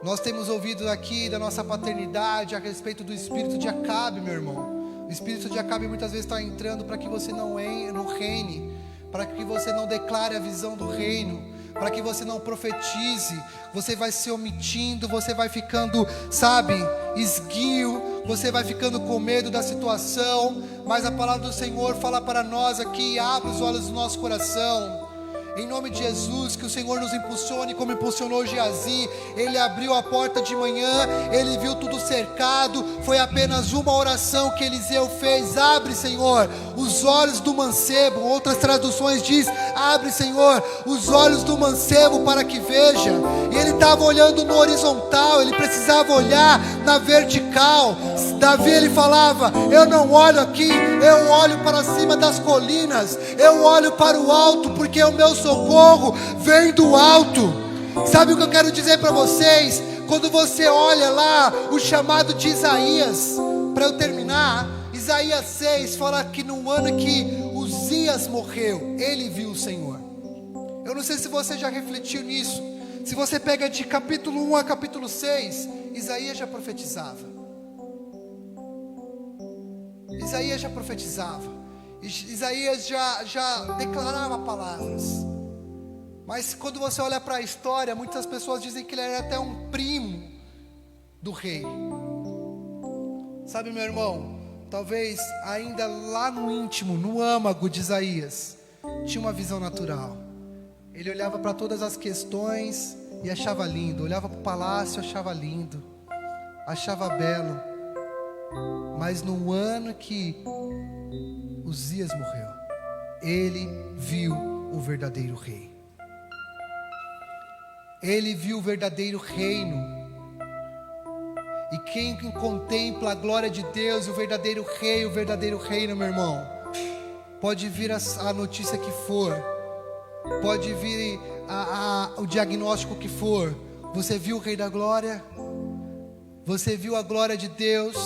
Nós temos ouvido aqui da nossa paternidade a respeito do espírito de Acabe, meu irmão. O espírito de Acabe muitas vezes está entrando para que você não reine, para que você não declare a visão do reino, para que você não profetize. Você vai se omitindo, você vai ficando, esguio, você vai ficando com medo da situação. Mas a palavra do Senhor fala para nós aqui: abre os olhos do nosso coração. Em nome de Jesus, que o Senhor nos impulsione como impulsionou Geazi. Ele abriu a porta de manhã, ele viu tudo cercado. Foi apenas uma oração que Eliseu fez: abre, Senhor, os olhos do mancebo. Outras traduções diz: abre, Senhor, os olhos do mancebo para que veja. E ele estava olhando no horizontal, ele precisava olhar na vertical. Davi, ele falava: eu não olho aqui, eu olho para cima das colinas, eu olho para o alto, porque o meu socorro vem do alto. Sabe o que eu quero dizer para vocês? Quando você olha lá o chamado de Isaías, para eu terminar, Isaías 6 fala que no ano que Uzias morreu, ele viu o Senhor. Eu não sei se você já refletiu nisso. Se você pega de capítulo 1 a capítulo 6, Isaías já profetizava. Isaías já profetizava. Isaías já declarava palavras. Mas quando você olha para a história, muitas pessoas dizem que ele era até um primo do rei. Sabe, meu irmão, talvez ainda lá no íntimo, no âmago de Isaías, tinha uma visão natural. Ele olhava para todas as questões e achava lindo. Olhava para o palácio e achava lindo, achava belo. Mas no ano que Uzias morreu, ele viu o verdadeiro rei. Ele viu o verdadeiro reino. E quem contempla a glória de Deus, o verdadeiro rei, o verdadeiro reino, meu irmão, pode vir a notícia que for, pode vir o diagnóstico que for. Você viu o Rei da Glória? Você viu a glória de Deus?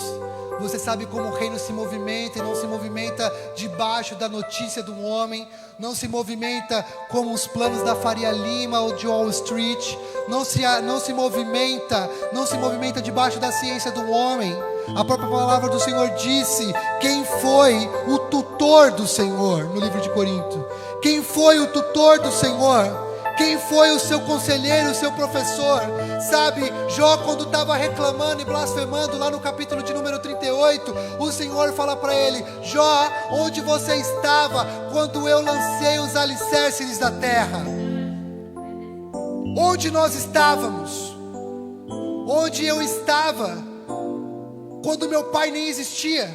Você sabe como o reino se movimenta, e não se movimenta debaixo da notícia do homem, não se movimenta como os planos da Faria Lima ou de Wall Street, não se movimenta debaixo da ciência do homem. A própria palavra do Senhor disse quem foi o tutor do Senhor no livro de Corinto. Quem foi o tutor do Senhor? Quem foi o seu conselheiro, o seu professor? Sabe, Jó, quando estava reclamando e blasfemando lá no capítulo de número 38, o Senhor fala para ele: Jó, onde você estava quando eu lancei os alicerces da terra? Onde nós estávamos? Onde eu estava quando meu pai nem existia,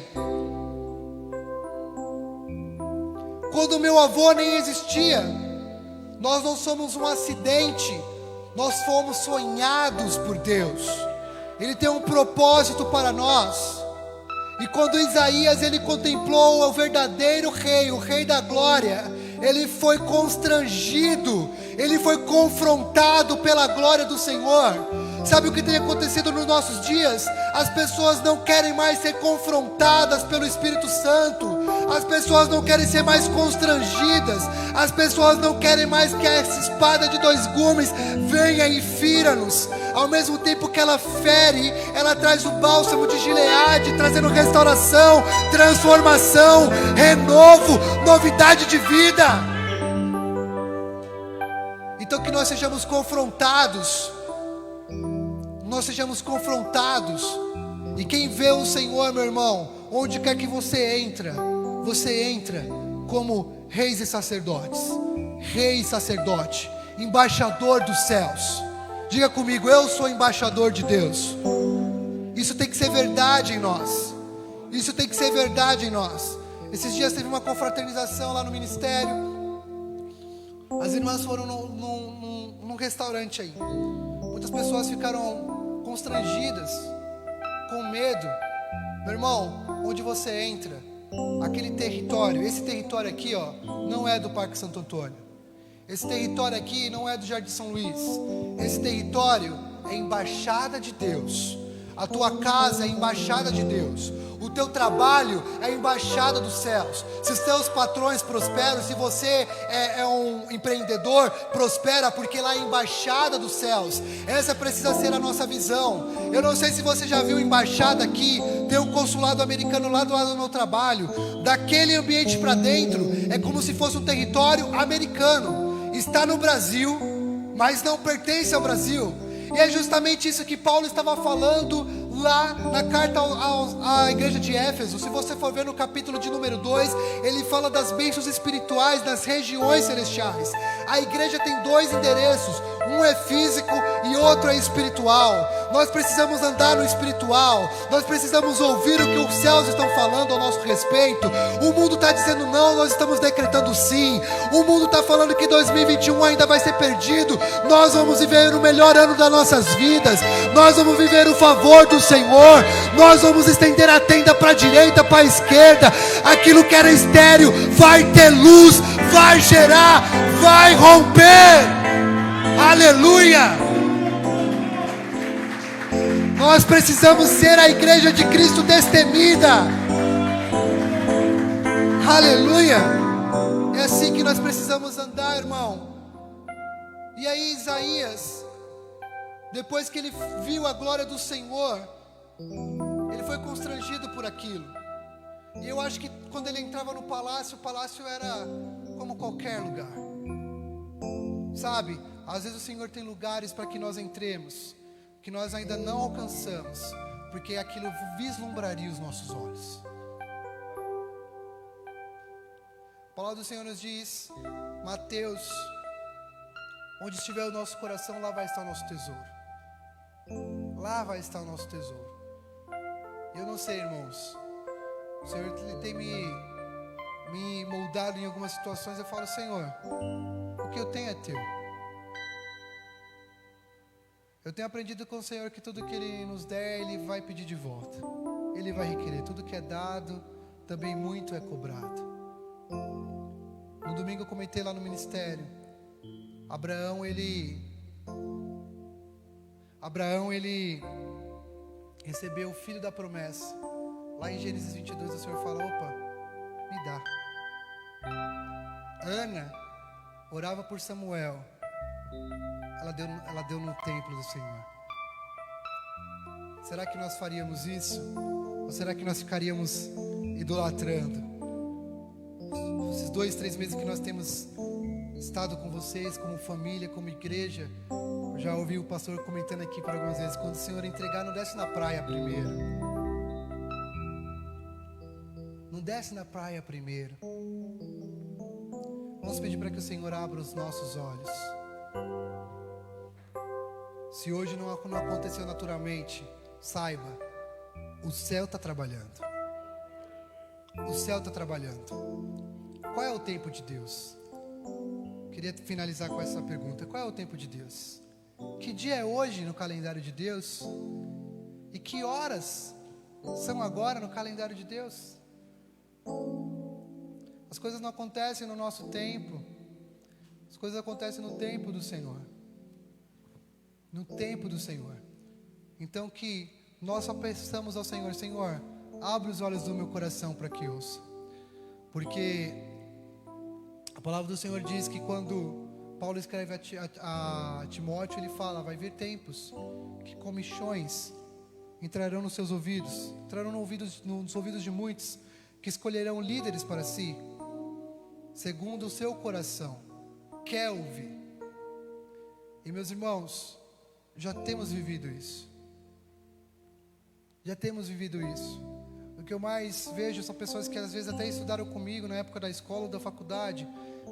quando meu avô nem existia. Nós não somos um acidente, nós fomos sonhados por Deus. Ele tem um propósito para nós. E quando Isaías ele contemplou o verdadeiro rei, o rei da glória, ele foi constrangido, ele foi confrontado pela glória do Senhor. Sabe o que tem acontecido nos nossos dias? As pessoas não querem mais ser confrontadas pelo Espírito Santo. As pessoas não querem ser mais constrangidas. As pessoas não querem mais que essa espada de dois gumes venha e fira-nos. Ao mesmo tempo que ela fere, ela traz o bálsamo de Gileade, trazendo restauração, transformação, renovo, novidade de vida. Então que nós sejamos confrontados. Nós sejamos confrontados. E quem vê o Senhor, meu irmão, onde quer que você entra como reis e sacerdotes. Rei e sacerdote, embaixador dos céus. Diga comigo, eu sou embaixador de Deus. Isso tem que ser verdade em nós. Isso tem que ser verdade em nós. Esses dias teve uma confraternização lá no ministério. As irmãs foram num restaurante aí. Muitas pessoas ficaram constrangidas, com medo. Meu irmão, onde você entra, aquele território, esse território aqui, ó, não é do Parque Santo Antônio. Esse território aqui não é do Jardim São Luís. Esse território é embaixada de Deus. A tua casa é embaixada de Deus. O teu trabalho é embaixada dos céus. Se os teus patrões prosperam, se você é um empreendedor, prospera, porque lá é embaixada dos céus. Essa precisa ser a nossa visão. Eu não sei se você já viu embaixada aqui. Tem um consulado americano lá do lado do meu trabalho. Daquele ambiente para dentro, é como se fosse um território americano. Está no Brasil, mas não pertence ao Brasil. E é justamente isso que Paulo estava falando lá na carta à igreja de Éfeso. Se você for ver no capítulo de número 2, ele fala das bênçãos espirituais nas regiões celestiais. A igreja tem 2 endereços, um é físico e outro é espiritual. Nós precisamos andar no espiritual. Nós precisamos ouvir o que os céus estão falando ao nosso respeito. O mundo está dizendo não, nós estamos decretando sim. O mundo está falando que 2021 ainda vai ser perdido. Nós vamos viver o melhor ano das nossas vidas. Nós vamos viver o favor do Senhor. Nós vamos estender a tenda para a direita, para a esquerda. Aquilo que era estéril vai ter luz, vai gerar, vai romper. Aleluia! Nós precisamos ser a igreja de Cristo destemida. Aleluia! É assim que nós precisamos andar, irmão. E aí Isaías, depois que ele viu a glória do Senhor, ele foi constrangido por aquilo. E eu acho que quando ele entrava no palácio, o palácio era como qualquer lugar. Sabe, às vezes o Senhor tem lugares para que nós entremos, que nós ainda não alcançamos, porque aquilo vislumbraria os nossos olhos. A palavra do Senhor nos diz, Mateus, onde estiver o nosso coração, lá vai estar o nosso tesouro. Lá vai estar o nosso tesouro. Eu não sei, irmãos, o Senhor tem me moldado em algumas situações. Eu falo, Senhor, o que eu tenho é teu. Eu tenho aprendido com o Senhor que tudo que Ele nos der, Ele vai pedir de volta. Ele vai requerer. Tudo que é dado, também muito é cobrado. No domingo eu comentei lá no ministério. Abraão, ele recebeu o filho da promessa. Lá em Gênesis 22 o Senhor fala, opa, me dá. Ana orava por Samuel. Ela deu no templo do Senhor. Será que nós faríamos isso? Ou será que nós ficaríamos idolatrando? Esses 2, 3 meses que nós temos estado com vocês, como família, como igreja, eu já ouvi o pastor comentando aqui por algumas vezes, quando o Senhor entregar, não desce na praia primeiro. Não desce na praia primeiro. Vamos pedir para que o Senhor abra os nossos olhos. Se hoje não aconteceu naturalmente, saiba, O céu está trabalhando. O céu está trabalhando. Qual é o tempo de Deus? Queria finalizar com essa pergunta. Qual é o tempo de Deus? Que dia é hoje no calendário de Deus? E que horas são agora no calendário de Deus? As coisas não acontecem no nosso tempo. As coisas acontecem no tempo do Senhor. No tempo do Senhor. Então que nós só peçamos ao Senhor: Senhor, abre os olhos do meu coração para que ouça. Porque a palavra do Senhor diz que quando Paulo escreve a Timóteo, ele fala: vai vir tempos que comichões entrarão nos seus ouvidos, entrarão nos ouvidos de muitos, que escolherão líderes para si, segundo o seu coração quer ouvir. E meus irmãos, já temos vivido isso. Já temos vivido isso. O que eu mais vejo são pessoas que às vezes até estudaram comigo na época da escola ou da faculdade,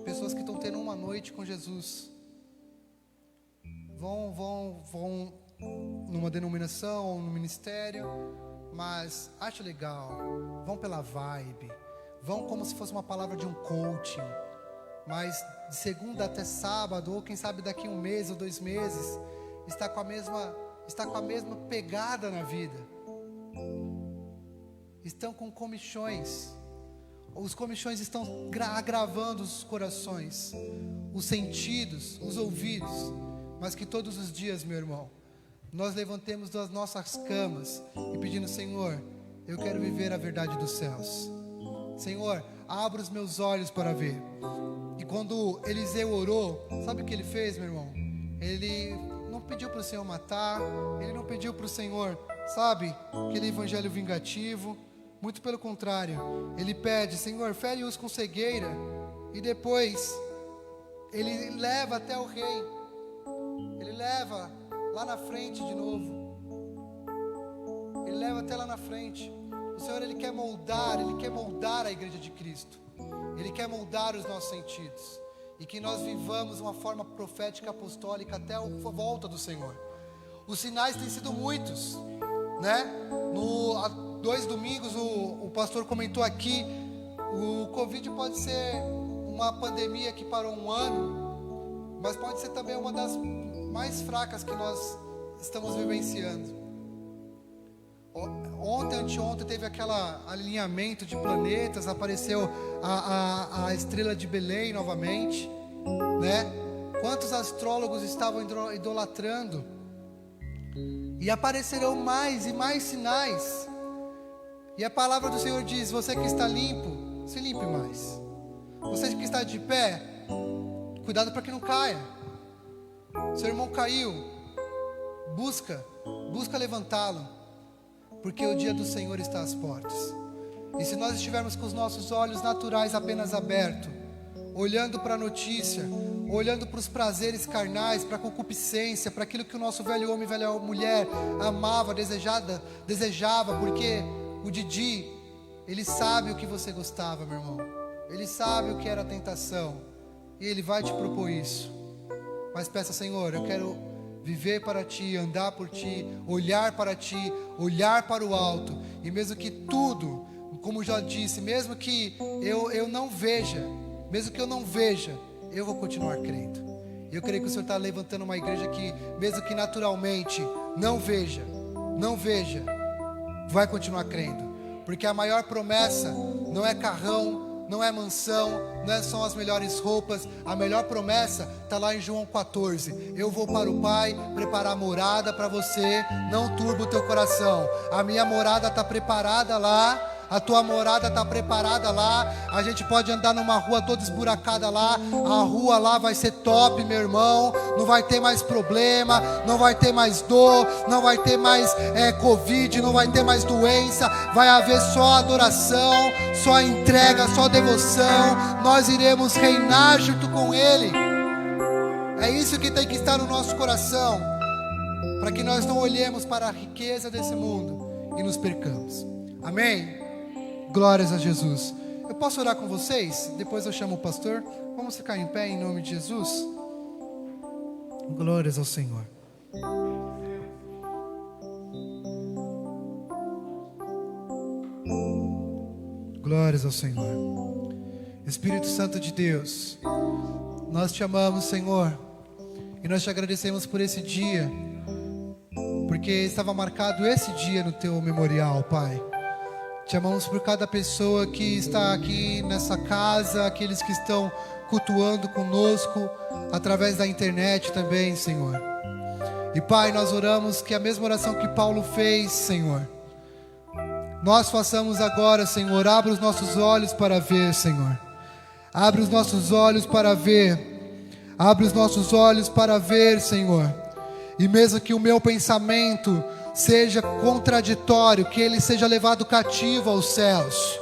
pessoas que estão tendo uma noite com Jesus. Vão numa denominação ou no ministério, mas acho legal, vão pela vibe, vão como se fosse uma palavra de um coaching, mas de segunda até sábado, ou quem sabe daqui 1 mês ou 2 meses, está com a mesma pegada na vida. Estão com comichões. Os comichões estão agravando os corações, os sentidos, os ouvidos. Mas que todos os dias, meu irmão, nós levantemos das nossas camas e pedindo: Senhor, eu quero viver a verdade dos céus. Senhor, abra os meus olhos para ver. E quando Eliseu orou, sabe o que ele fez, meu irmão? Ele não pediu para o Senhor matar, ele não pediu para o Senhor, sabe, aquele evangelho vingativo. Muito pelo contrário, ele pede: Senhor, fere-os com cegueira. E depois ele leva até o rei, ele leva lá na frente de novo, ele leva até lá na frente. O Senhor, ele quer moldar a igreja de Cristo, ele quer moldar os nossos sentidos, e que nós vivamos uma forma profética apostólica até a volta do Senhor. Os sinais têm sido muitos, né? Há 2 domingos o pastor comentou aqui: o Covid pode ser uma pandemia que parou 1 ano, mas pode ser também uma das mais fracas que nós estamos vivenciando. Anteontem teve aquele alinhamento de planetas, apareceu a estrela de Belém novamente, né? Quantos astrólogos estavam idolatrando? E aparecerão mais e mais sinais. E a palavra do Senhor diz: você que está limpo, se limpe mais. Você que está de pé, cuidado para que não caia. Seu irmão caiu, busca levantá-lo, porque o dia do Senhor está às portas. E se nós estivermos com os nossos olhos naturais apenas abertos, olhando para a notícia, olhando para os prazeres carnais, para a concupiscência, para aquilo que o nosso velho homem e velha mulher amava, desejava, porque o Didi, ele sabe o que você gostava, meu irmão. Ele sabe o que era a tentação, e ele vai te propor isso. Mas peça: Senhor, eu quero viver para Ti, andar por Ti, olhar para Ti, olhar para o alto. E mesmo que tudo, como já disse, mesmo que eu não veja, eu vou continuar crendo. Eu creio que o Senhor está levantando uma igreja que, mesmo que naturalmente não veja, vai continuar crendo. Porque a maior promessa não é carrão, não é mansão, não são as melhores roupas. A melhor promessa está lá em João 14. Eu vou para o Pai preparar morada para você. Não turba o teu coração. A minha morada está preparada lá. A tua morada está preparada lá. A gente pode andar numa rua toda esburacada lá. A rua lá vai ser top, meu irmão. Não vai ter mais problema, não vai ter mais dor, não vai ter mais Covid, não vai ter mais doença. Vai haver só adoração, só entrega, só devoção. Nós iremos reinar junto com Ele. É isso que tem que estar no nosso coração, para que nós não olhemos para a riqueza desse mundo e nos percamos. Amém? Glórias a Jesus. Eu posso orar com vocês? Depois eu chamo o pastor. Vamos ficar em pé em nome de Jesus. Glórias ao Senhor. Glórias ao Senhor. Espírito Santo de Deus, nós te amamos, Senhor, e nós te agradecemos por esse dia, porque estava marcado esse dia no teu memorial, Pai. Te amamos por cada pessoa que está aqui nessa casa, aqueles que estão cultuando conosco através da internet também, Senhor. E Pai, nós oramos que a mesma oração que Paulo fez, Senhor, nós façamos agora, Senhor. Abre os nossos olhos para ver, Senhor. Abre os nossos olhos para ver. Abre os nossos olhos para ver, Senhor. E mesmo que o meu pensamento seja contraditório, que ele seja levado cativo aos céus,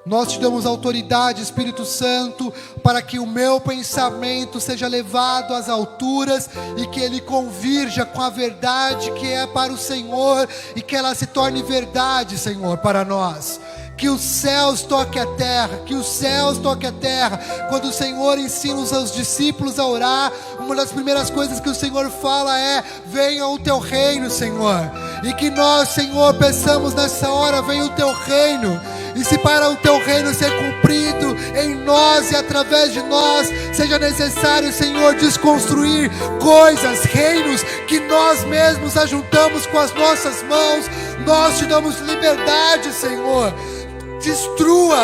nós te damos autoridade, Espírito Santo, para que o meu pensamento seja levado às alturas e que ele convirja com a verdade que é para o Senhor e que ela se torne verdade, Senhor, para nós. Que os céus toquem a terra, que os céus toquem a terra. Quando o Senhor ensina os seus discípulos a orar, uma das primeiras coisas que o Senhor fala é: venha o teu reino, Senhor. E que nós, Senhor, peçamos nessa hora: venha o teu reino. E se para o teu reino ser cumprido em nós e através de nós, seja necessário, Senhor, desconstruir coisas, reinos que nós mesmos ajuntamos com as nossas mãos, nós te damos liberdade, Senhor. Destrua,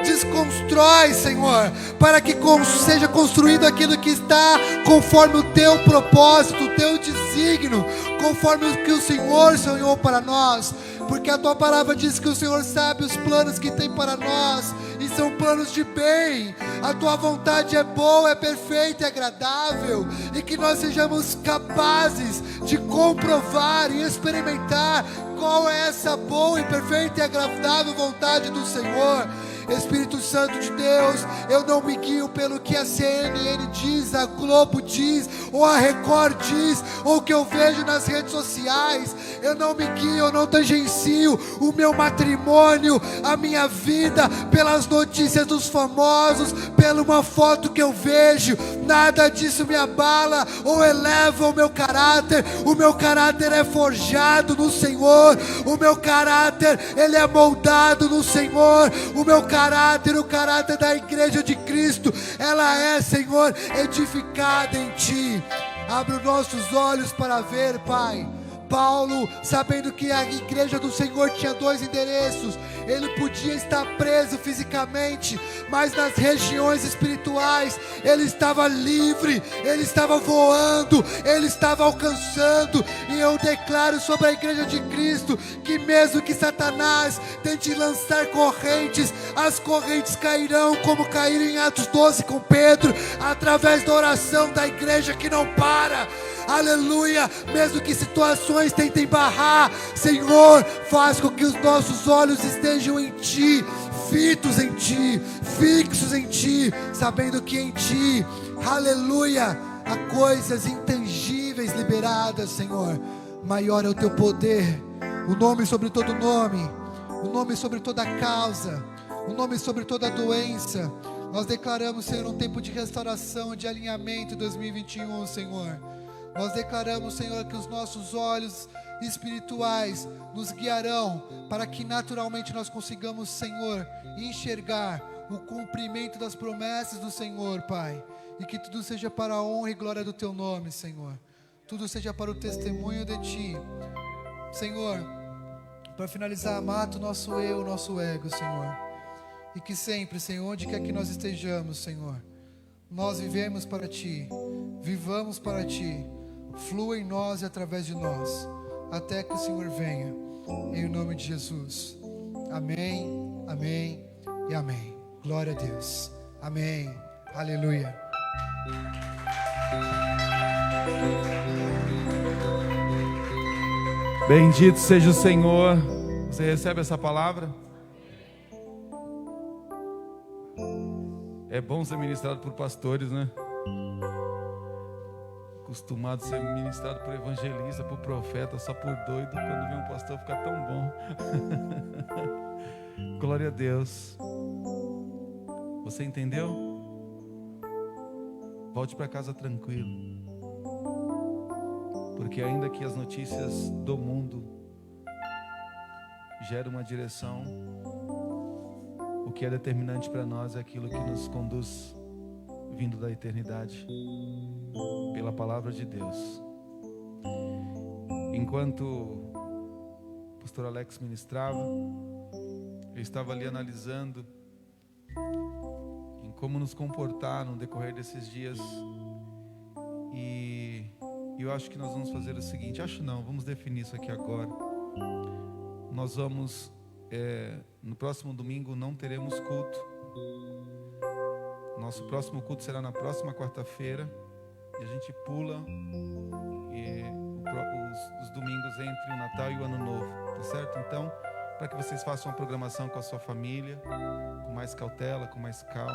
desconstrói, Senhor, para que seja construído aquilo que está conforme o teu propósito, o teu desígnio, conforme o que o Senhor sonhou para nós. Porque a tua palavra diz que o Senhor sabe os planos que tem para nós, e são planos de bem. A tua vontade é boa, é perfeita, é agradável, e que nós sejamos capazes de comprovar e experimentar qual é essa boa e perfeita e agradável vontade do Senhor. Espírito Santo de Deus, eu não me guio pelo que a CNN diz, a Globo diz, ou a Record diz, ou o que eu vejo nas redes sociais. Eu não me guio, eu não tangencio o meu matrimônio, a minha vida, pelas notícias dos famosos, pela uma foto que eu vejo. Nada disso me abala ou eleva o meu caráter. O meu caráter é forjado no Senhor. O meu caráter, ele é moldado no Senhor. O meu caráter, o caráter da igreja de Cristo, ela é, Senhor, edificada em Ti. Abre os nossos olhos para ver, Pai. Paulo, sabendo que a igreja do Senhor tinha 2 endereços, ele podia estar preso fisicamente, mas nas regiões espirituais ele estava livre, ele estava voando, ele estava alcançando. E eu declaro sobre a igreja de Cristo que mesmo que Satanás tente lançar correntes, as correntes cairão como caíram em Atos 12 com Pedro, através da oração da igreja que não para. Aleluia. Mesmo que situações tentem barrar, Senhor, faz com que os nossos olhos estejam em Ti, fitos em Ti, fixos em Ti, sabendo que em Ti, aleluia, há coisas intangíveis liberadas, Senhor. Maior é o Teu poder, o nome sobre todo nome, o nome sobre toda causa, o nome sobre toda doença. Nós declaramos, Senhor, um tempo de restauração, de alinhamento em 2021, Senhor. Nós declaramos, Senhor, que os nossos olhos espirituais nos guiarão para que naturalmente nós consigamos, Senhor, enxergar o cumprimento das promessas do Senhor, Pai. E que tudo seja para a honra e glória do Teu nome, Senhor. Tudo seja para o testemunho de Ti. Senhor, para finalizar, mata o nosso eu, o nosso ego, Senhor. E que sempre, Senhor, onde quer que nós estejamos, Senhor, nós vivemos para Ti, vivamos para Ti. Flua em nós e através de nós, até que o Senhor venha, em nome de Jesus. Amém, amém e amém. Glória a Deus. Amém. Aleluia. Bendito seja o Senhor. Você recebe essa palavra? É bom ser ministrado por pastores, né? Acostumado a ser ministrado por evangelista, por profeta, só por doido. Quando vem um pastor fica tão bom. Glória a Deus. Você entendeu? Volte para casa tranquilo, porque ainda que as notícias do mundo gerem uma direção, que é determinante para nós é aquilo que nos conduz vindo da eternidade, pela palavra de Deus. Enquanto o pastor Alex ministrava, eu estava ali analisando em como nos comportar no decorrer desses dias, e eu acho que nós vamos fazer o seguinte, vamos definir isso aqui agora. Nós vamos, no próximo domingo não teremos culto. Nosso próximo culto será na próxima quarta-feira, e a gente pula os domingos entre o Natal e o Ano Novo, tá certo? Então, para que vocês façam uma programação com a sua família, com mais cautela, com mais calma.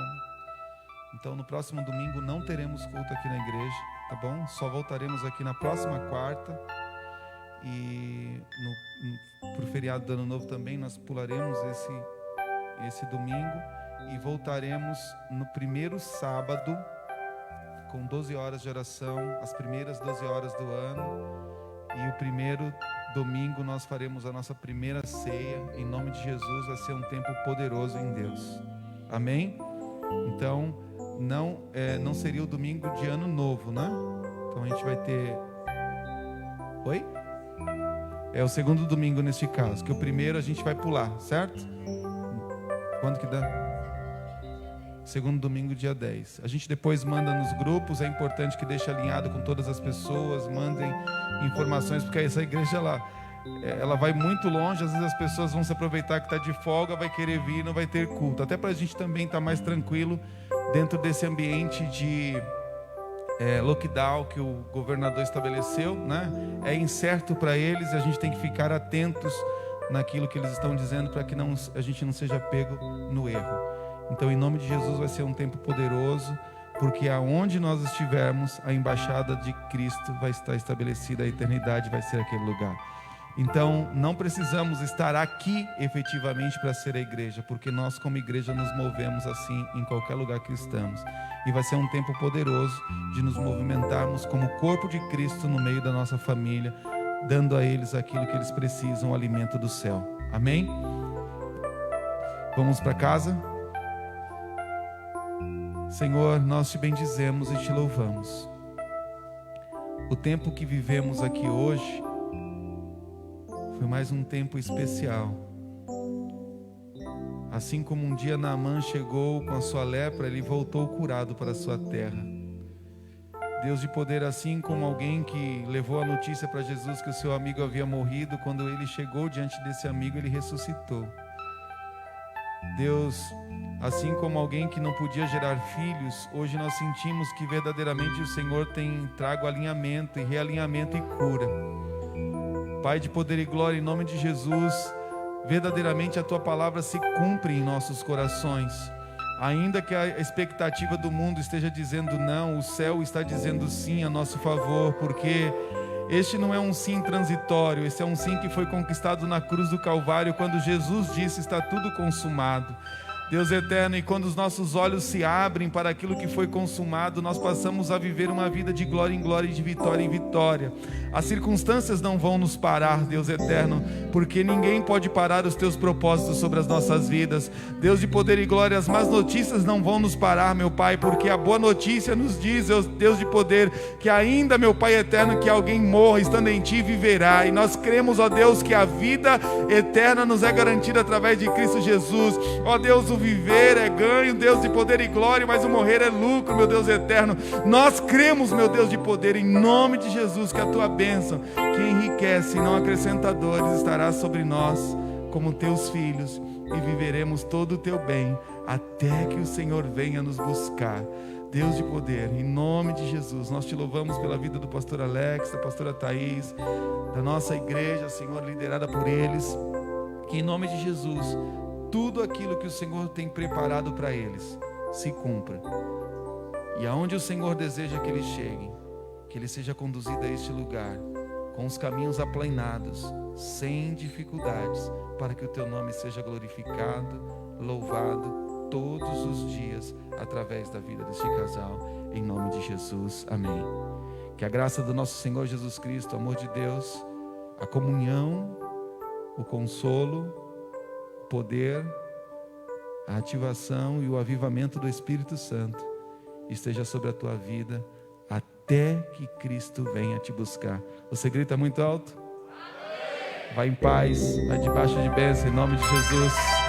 Então, no próximo domingo não teremos culto aqui na igreja, tá bom? Só voltaremos aqui na próxima quarta, e pro feriado do Ano Novo também nós pularemos esse domingo e voltaremos no primeiro sábado com 12 horas de oração, as primeiras 12 horas do ano, e o primeiro domingo nós faremos a nossa primeira ceia. Em nome de Jesus, vai ser um tempo poderoso em Deus, amém? Então não seria o domingo de Ano Novo, né? Então a gente vai ter... Oi? É o segundo domingo neste caso, que o primeiro a gente vai pular, certo? Quando que dá? Segundo domingo, dia 10. A gente depois manda nos grupos, é importante que deixe alinhado com todas as pessoas, mandem informações, porque essa igreja ela vai muito longe, às vezes as pessoas vão se aproveitar que está de folga, vai querer vir, não vai ter culto. Até para a gente também estar mais tranquilo dentro desse ambiente de lockdown que o governador estabeleceu, né? É incerto para eles, e a gente tem que ficar atentos naquilo que eles estão dizendo, para que a gente não seja pego no erro. Então, em nome de Jesus, vai ser um tempo poderoso, porque aonde nós estivermos, a embaixada de Cristo vai estar estabelecida, a eternidade vai ser aquele lugar. Então, não precisamos estar aqui efetivamente para ser a igreja, porque nós como igreja nos movemos assim em qualquer lugar que estamos. E vai ser um tempo poderoso de nos movimentarmos como corpo de Cristo no meio da nossa família, dando a eles aquilo que eles precisam, o alimento do céu. Amém? Vamos para casa? Senhor, nós te bendizemos e te louvamos. O tempo que vivemos aqui hoje foi mais um tempo especial. Assim como um dia Naamã chegou com a sua lepra, ele voltou curado para a sua terra. Deus de poder, assim como alguém que levou a notícia para Jesus que o seu amigo havia morrido, quando ele chegou diante desse amigo, ele ressuscitou. Deus, assim como alguém que não podia gerar filhos, hoje nós sentimos que verdadeiramente o Senhor tem trago alinhamento e realinhamento e cura. Pai de poder e glória, em nome de Jesus, verdadeiramente a Tua palavra se cumpre em nossos corações. Ainda que a expectativa do mundo esteja dizendo não, o céu está dizendo sim a nosso favor, porque este não é um sim transitório, esse é um sim que foi conquistado na cruz do Calvário, quando Jesus disse: está tudo consumado. Deus eterno, e quando os nossos olhos se abrem para aquilo que foi consumado, nós passamos a viver uma vida de glória em glória e de vitória em vitória. As circunstâncias não vão nos parar, Deus eterno, porque ninguém pode parar os teus propósitos sobre as nossas vidas. Deus de poder e glória, as más notícias não vão nos parar, meu Pai, porque a boa notícia nos diz, Deus de poder, que ainda, meu Pai eterno, que alguém morra, estando em Ti viverá. E nós cremos, ó Deus, que a vida eterna nos é garantida através de Cristo Jesus. Ó Deus, o viver é ganho, Deus de poder e glória, mas o morrer é lucro, meu Deus eterno. Nós cremos, meu Deus de poder, em nome de Jesus, que a Tua bênção, que enriquece e não acrescenta dores, estará sobre nós como Teus filhos, e viveremos todo o Teu bem, até que o Senhor venha nos buscar. Deus de poder, em nome de Jesus, nós Te louvamos pela vida do pastor Alex, da pastora Thaís, da nossa igreja, Senhor, liderada por eles, que em nome de Jesus, tudo aquilo que o Senhor tem preparado para eles se cumpra. E aonde o Senhor deseja que eles cheguem, que ele seja conduzido a este lugar, com os caminhos aplainados, sem dificuldades, para que o Teu nome seja glorificado, louvado todos os dias, através da vida deste casal, em nome de Jesus, amém. Que a graça do nosso Senhor Jesus Cristo, o amor de Deus, a comunhão, o consolo, poder a ativação e o avivamento do Espírito Santo esteja sobre a tua vida até que Cristo venha te buscar. Você grita muito alto? Vai em paz, vai debaixo de bênção, em nome de Jesus.